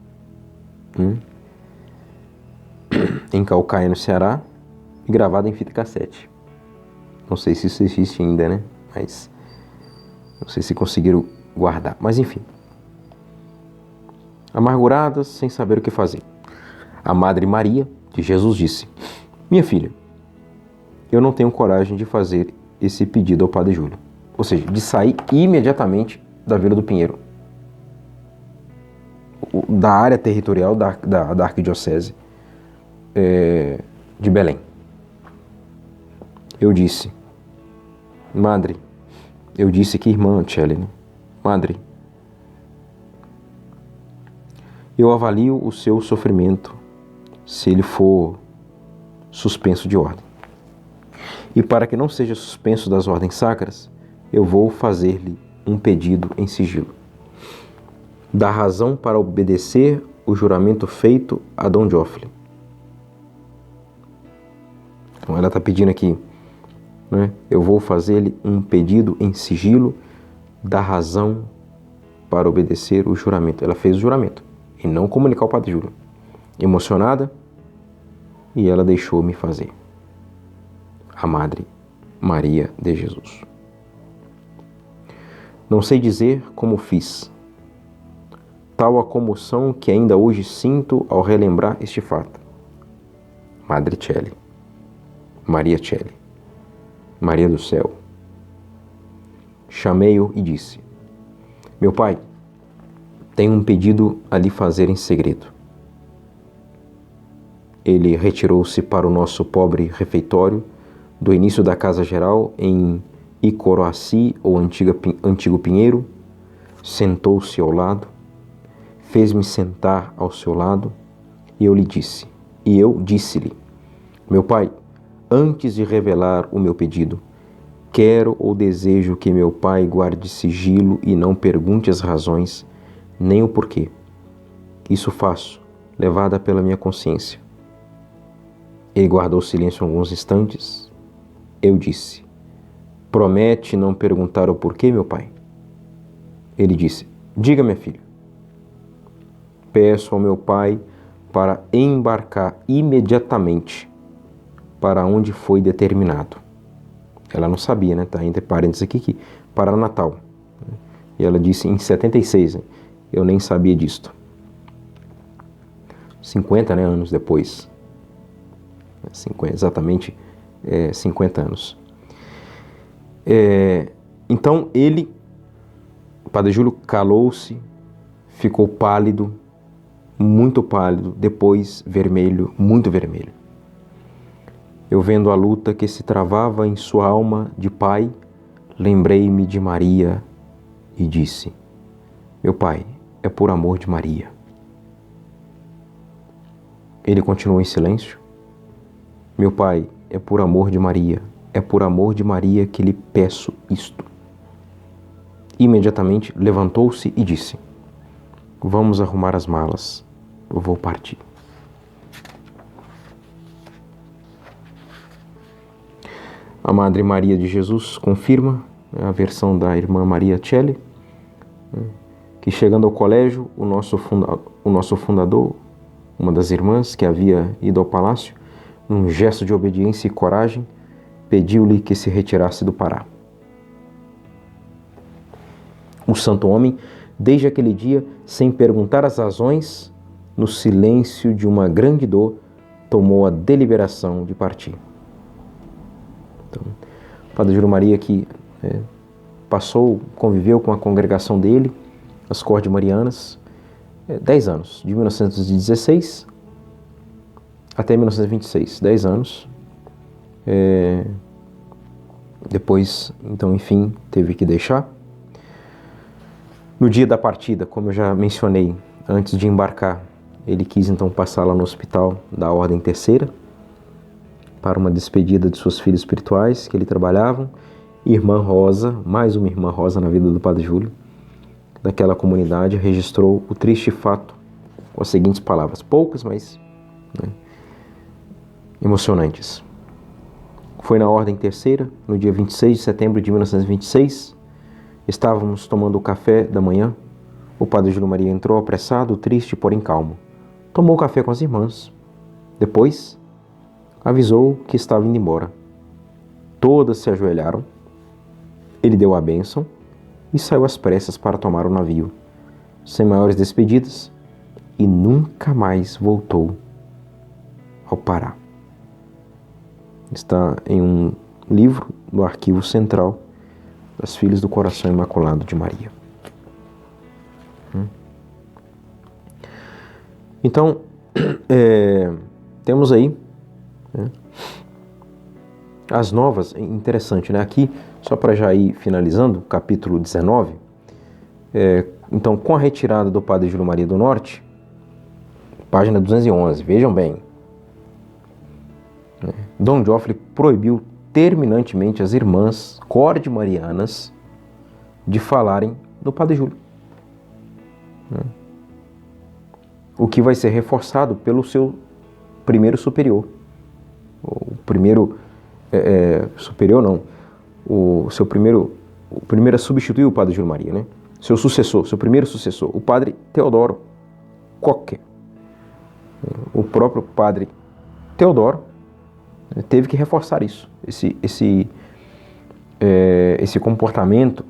em Calcaia, no Ceará, e gravado em fita cassete. Não sei se isso existe ainda, né? Mas não sei se conseguiram guardar. Mas enfim. Amarguradas, sem saber o que fazer, a Madre Maria de Jesus disse: minha filha, eu não tenho coragem de fazer esse pedido ao Padre Júlio. Ou seja, de sair imediatamente da Vila do Pinheiro, da área territorial da Arquidiocese de Belém. Eu disse: Madre, eu disse que irmã Celli, né? Madre, eu avalio o seu sofrimento se ele for suspenso de ordem. E para que não seja suspenso das ordens sacras, eu vou fazer-lhe um pedido em sigilo. Dá razão para obedecer o juramento feito a Dom Joffre. Então ela está pedindo aqui, né? Eu vou fazer-lhe um pedido em sigilo, dá razão para obedecer o juramento. Ela fez o juramento e não comunicar ao Padre Júlio. Emocionada, e ela deixou-me fazer. A Madre Maria de Jesus. Não sei dizer como fiz. Tal a comoção que ainda hoje sinto ao relembrar este fato. Madre Celli, Maria Celli, Maria do Céu. Chamei-o e disse: meu pai, tenho um pedido a lhe fazer em segredo. Ele retirou-se para o nosso pobre refeitório do início da Casa Geral em Icoroaci, ou Antigo Pinheiro, sentou-se ao lado, fez-me sentar ao seu lado, e eu disse-lhe: meu pai, antes de revelar o meu pedido, quero ou desejo que meu pai guarde sigilo e não pergunte as razões, nem o porquê. Isso faço, levada pela minha consciência. Ele guardou silêncio alguns instantes. Eu disse: promete não perguntar o porquê, meu pai? Ele disse: diga, minha filha. Peço ao meu pai para embarcar imediatamente para onde foi determinado. Ela não sabia, né? Está entre parênteses aqui que para Natal. E ela disse em 76, né? Eu nem sabia disto. 50, né, anos depois. 50, exatamente 50 anos. Então o Padre Júlio calou-se, ficou pálido, muito pálido, depois vermelho, muito vermelho. Eu, vendo a luta que se travava em sua alma de pai, lembrei-me de Maria e disse: meu pai, é por amor de Maria. Ele continuou em silêncio. Meu pai, é por amor de Maria, é por amor de Maria que lhe peço isto. Imediatamente levantou-se e disse: vamos arrumar as malas, eu vou partir. A Madre Maria de Jesus confirma a versão da irmã Maria Celli, que chegando ao colégio, o nosso fundador, uma das irmãs que havia ido ao palácio, num gesto de obediência e coragem, pediu-lhe que se retirasse do Pará. O santo homem, desde aquele dia, sem perguntar as razões, no silêncio de uma grande dor, tomou a deliberação de partir. Então, o Padre Júlio Maria que conviveu com a congregação dele, as Cordes Marianas, 10 anos, de 1916 até 1926, 10 anos. Depois, então, enfim, teve que deixar. No dia da partida, como eu já mencionei, antes de embarcar, ele quis então passar lá no hospital da Ordem Terceira para uma despedida de suas filhas espirituais que ele trabalhavam. Irmã Rosa, mais uma irmã Rosa na vida do Padre Júlio, daquela comunidade, registrou o triste fato com as seguintes palavras, poucas, mas emocionantes. Foi na ordem terceira, no dia 26 de setembro de 1926. Estávamos tomando o café da manhã. O padre Júlio Maria entrou apressado, triste, porém calmo. Tomou o café com as irmãs. Depois, avisou que estava indo embora. Todas se ajoelharam. Ele deu a bênção e saiu às pressas para tomar o navio, sem maiores despedidas, e nunca mais voltou ao Pará. Está em um livro do Arquivo Central das Filhas do Coração Imaculado de Maria. Então, temos aí as novas, interessante, né? Aqui, só para já ir finalizando, capítulo 19, então, com a retirada do padre Júlio Maria do Norte, página 211, vejam bem, Dom Geoffrey proibiu terminantemente as irmãs cordemarianas de falarem do padre Júlio. O que vai ser reforçado pelo seu primeiro superior. O primeiro superior não. O primeiro a substituir o padre Júlio Maria, né? Seu sucessor, seu primeiro sucessor, o padre Teodoro Coque. O próprio padre Teodoro teve que reforçar isso, esse comportamento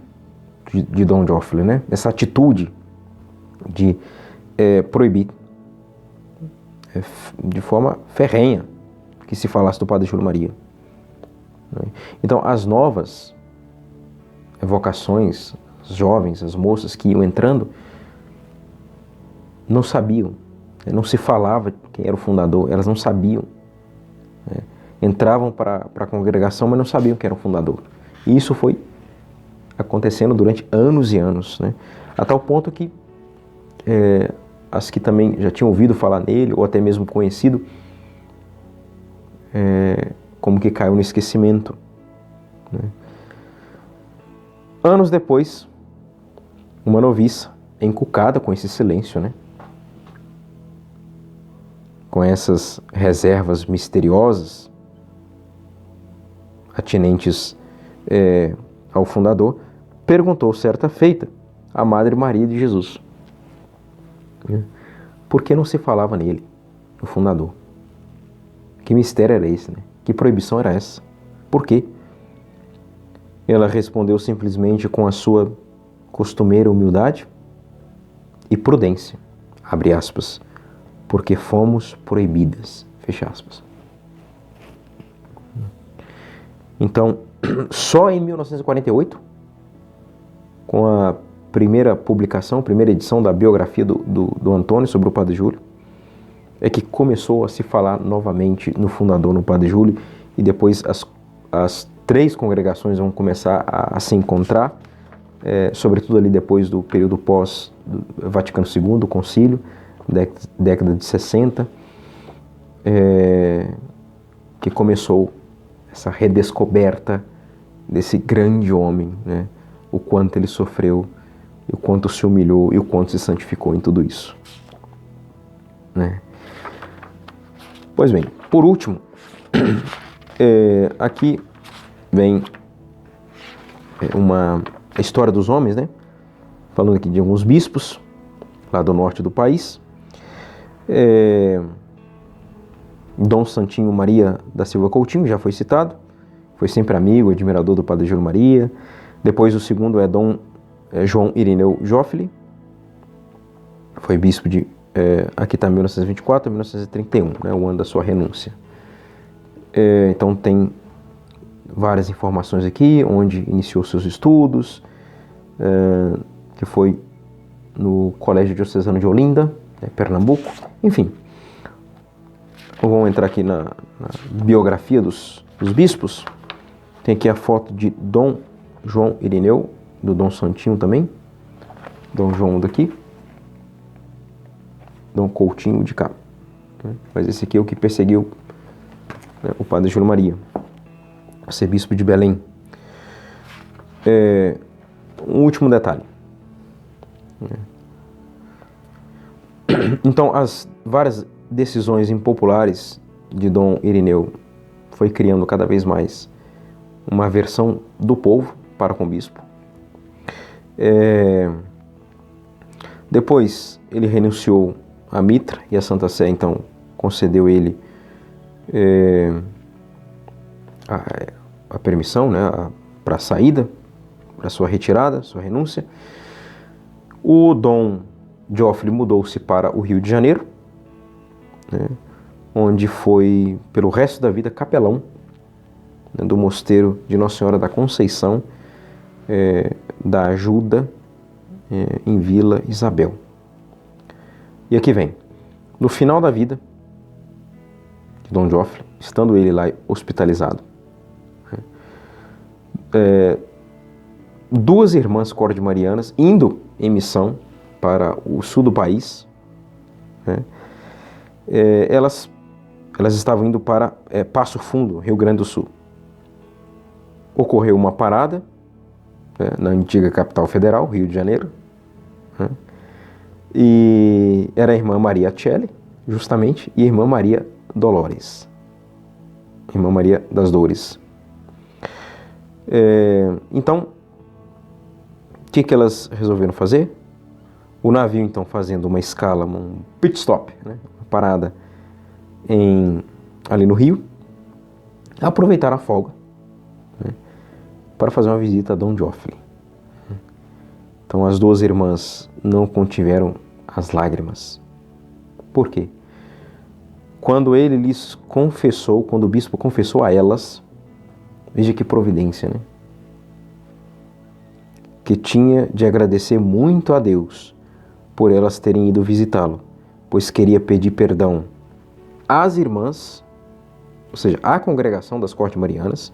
de Dom Geoffrey, né? Essa atitude de proibir de forma ferrenha que se falasse do padre Júlio Maria. Então, as novas vocações, os jovens, as moças que iam entrando, não sabiam, não se falava quem era o fundador, elas não sabiam. Entravam para a congregação, mas não sabiam quem era o fundador. E isso foi acontecendo durante anos e anos, né? A tal ponto que as que também já tinham ouvido falar nele, ou até mesmo conhecido, como que caiu no esquecimento, né? Anos depois, uma noviça, encucada com esse silêncio, né? Com essas reservas misteriosas atinentes ao fundador, perguntou certa feita à Madre Maria de Jesus: por que não se falava nele, no fundador? Que mistério era esse, né? Que proibição era essa? Por quê? Ela respondeu simplesmente com a sua costumeira humildade e prudência, abre aspas, porque fomos proibidas, fecha aspas. Então, só em 1948, com a primeira publicação, primeira edição da biografia do Antônio sobre o Padre Júlio, é que começou a se falar novamente no fundador, no Padre Júlio, e depois as três congregações vão começar a se encontrar, sobretudo ali depois do período pós-Vaticano II, o concílio, década de 60, que começou essa redescoberta desse grande homem, né? O quanto ele sofreu, e o quanto se humilhou, e o quanto se santificou em tudo isso, né? Pois bem, por último, aqui vem a história dos homens, né? Falando aqui de alguns bispos lá do norte do país. Dom Santinho Maria da Silva Coutinho, já foi citado, foi sempre amigo, admirador do Padre Júlio Maria. Depois o segundo é Dom João Irineu Joffre, foi bispo de, aqui está 1924 a 1931, né, o ano da sua renúncia. Então tem várias informações aqui, onde iniciou seus estudos, que foi no Colégio Diocesano de Olinda, Pernambuco, enfim. Vamos entrar aqui na biografia dos bispos. Tem aqui a foto de Dom João Irineu, do Dom Santinho também. Dom João daqui. Dom Coutinho de cá. Mas esse aqui é o que perseguiu, né, o Padre Júlio Maria, arcebispo de Belém. Um último detalhe. Então, as várias decisões impopulares de Dom Irineu foi criando cada vez mais uma aversão do povo para com o bispo. Depois ele renunciou à mitra e a Santa Sé então concedeu ele a permissão, né, para a saída, para a sua retirada, sua renúncia. O Dom Geoffrey mudou-se para o Rio de Janeiro, né, onde foi pelo resto da vida capelão, né, do mosteiro de Nossa Senhora da Conceição, da Ajuda, em Vila Isabel. E aqui vem, no final da vida de Dom Geoffrey, estando ele lá hospitalizado, duas irmãs cordemarianas indo em missão para o sul do país, né, elas estavam indo para Passo Fundo, Rio Grande do Sul. Ocorreu uma parada, né, na antiga capital federal, Rio de Janeiro, né, e era a irmã Maria Celli, justamente, e a irmã Maria Dolores, irmã Maria das Dores. Então, o que elas resolveram fazer? O navio, então, fazendo uma escala, um pit stop, né, uma parada ali no Rio, aproveitaram a folga, né, para fazer uma visita a Dom Geoffrey. Então, as duas irmãs não contiveram as lágrimas. Por quê? Quando ele lhes confessou, quando o bispo confessou a elas, veja que providência, né? Que tinha de agradecer muito a Deus por elas terem ido visitá-lo, pois queria pedir perdão às irmãs, ou seja, à congregação das Cortes Marianas,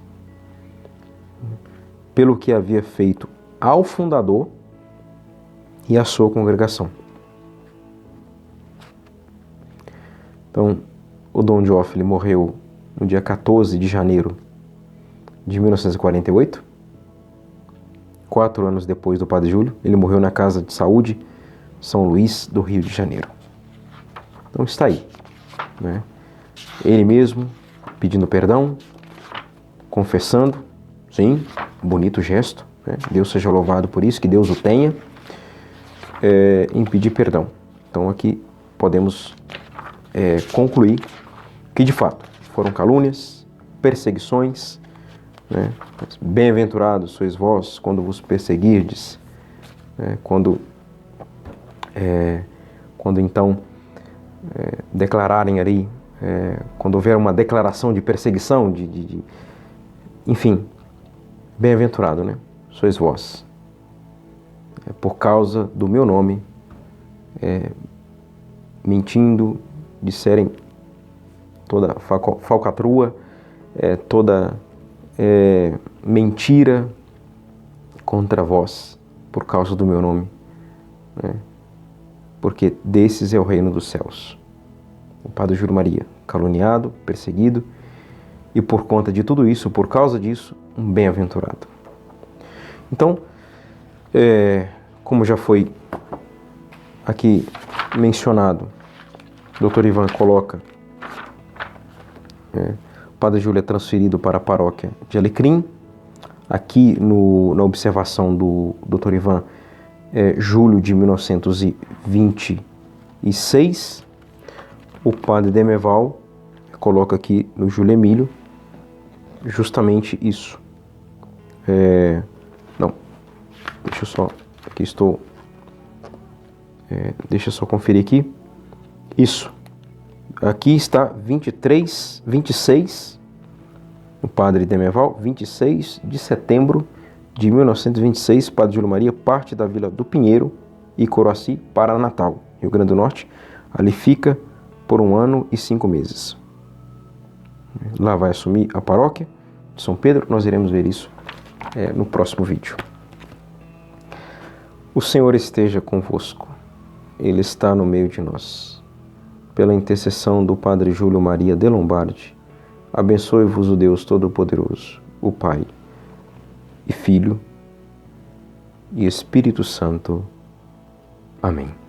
pelo que havia feito ao fundador e à sua congregação. Então, o Dom Geoffrey morreu no dia 14 de janeiro de 1948, 4 anos depois do Padre Júlio. Ele morreu na Casa de Saúde São Luís, do Rio de Janeiro. Então está aí, né? Ele mesmo pedindo perdão, confessando, sim, bonito gesto, né? Deus seja louvado por isso, que Deus o tenha, em pedir perdão. Então aqui podemos concluir que de fato foram calúnias, perseguições, né? Bem-aventurados sois vós quando vos perseguirdes, né? Quando então declararem ali, quando houver uma declaração de perseguição, enfim, bem-aventurado, né? Sois vós, por causa do meu nome, mentindo, disserem toda falcatrua, toda mentira contra vós, por causa do meu nome, né? Porque desses é o reino dos céus. O Padre Júlio Maria, caluniado, perseguido, e por conta de tudo isso, por causa disso, um bem-aventurado. Então, como já foi aqui mencionado, o Dr. Ivan coloca, o Padre Júlio é transferido para a paróquia de Alecrim. Aqui na observação do Dr. Ivan, julho de 1926. O Padre Demeval coloca aqui no Júlio Emílio justamente isso. Não, deixa eu só, aqui estou, deixa eu só conferir aqui. Isso, aqui está 26, o Padre Demeval, 26 de setembro de 1926, Padre Júlio Maria parte da Vila do Pinheiro e Coroaci para Natal, Rio Grande do Norte. Ali fica por 1 ano e 5 meses. Lá vai assumir a paróquia de São Pedro. Nós iremos ver isso no próximo vídeo. O Senhor esteja convosco. Ele está no meio de nós. Pela intercessão do Padre Júlio Maria de Lombardi, abençoe-vos o Deus Todo-Poderoso, o Pai, e Filho, e Espírito Santo. Amém.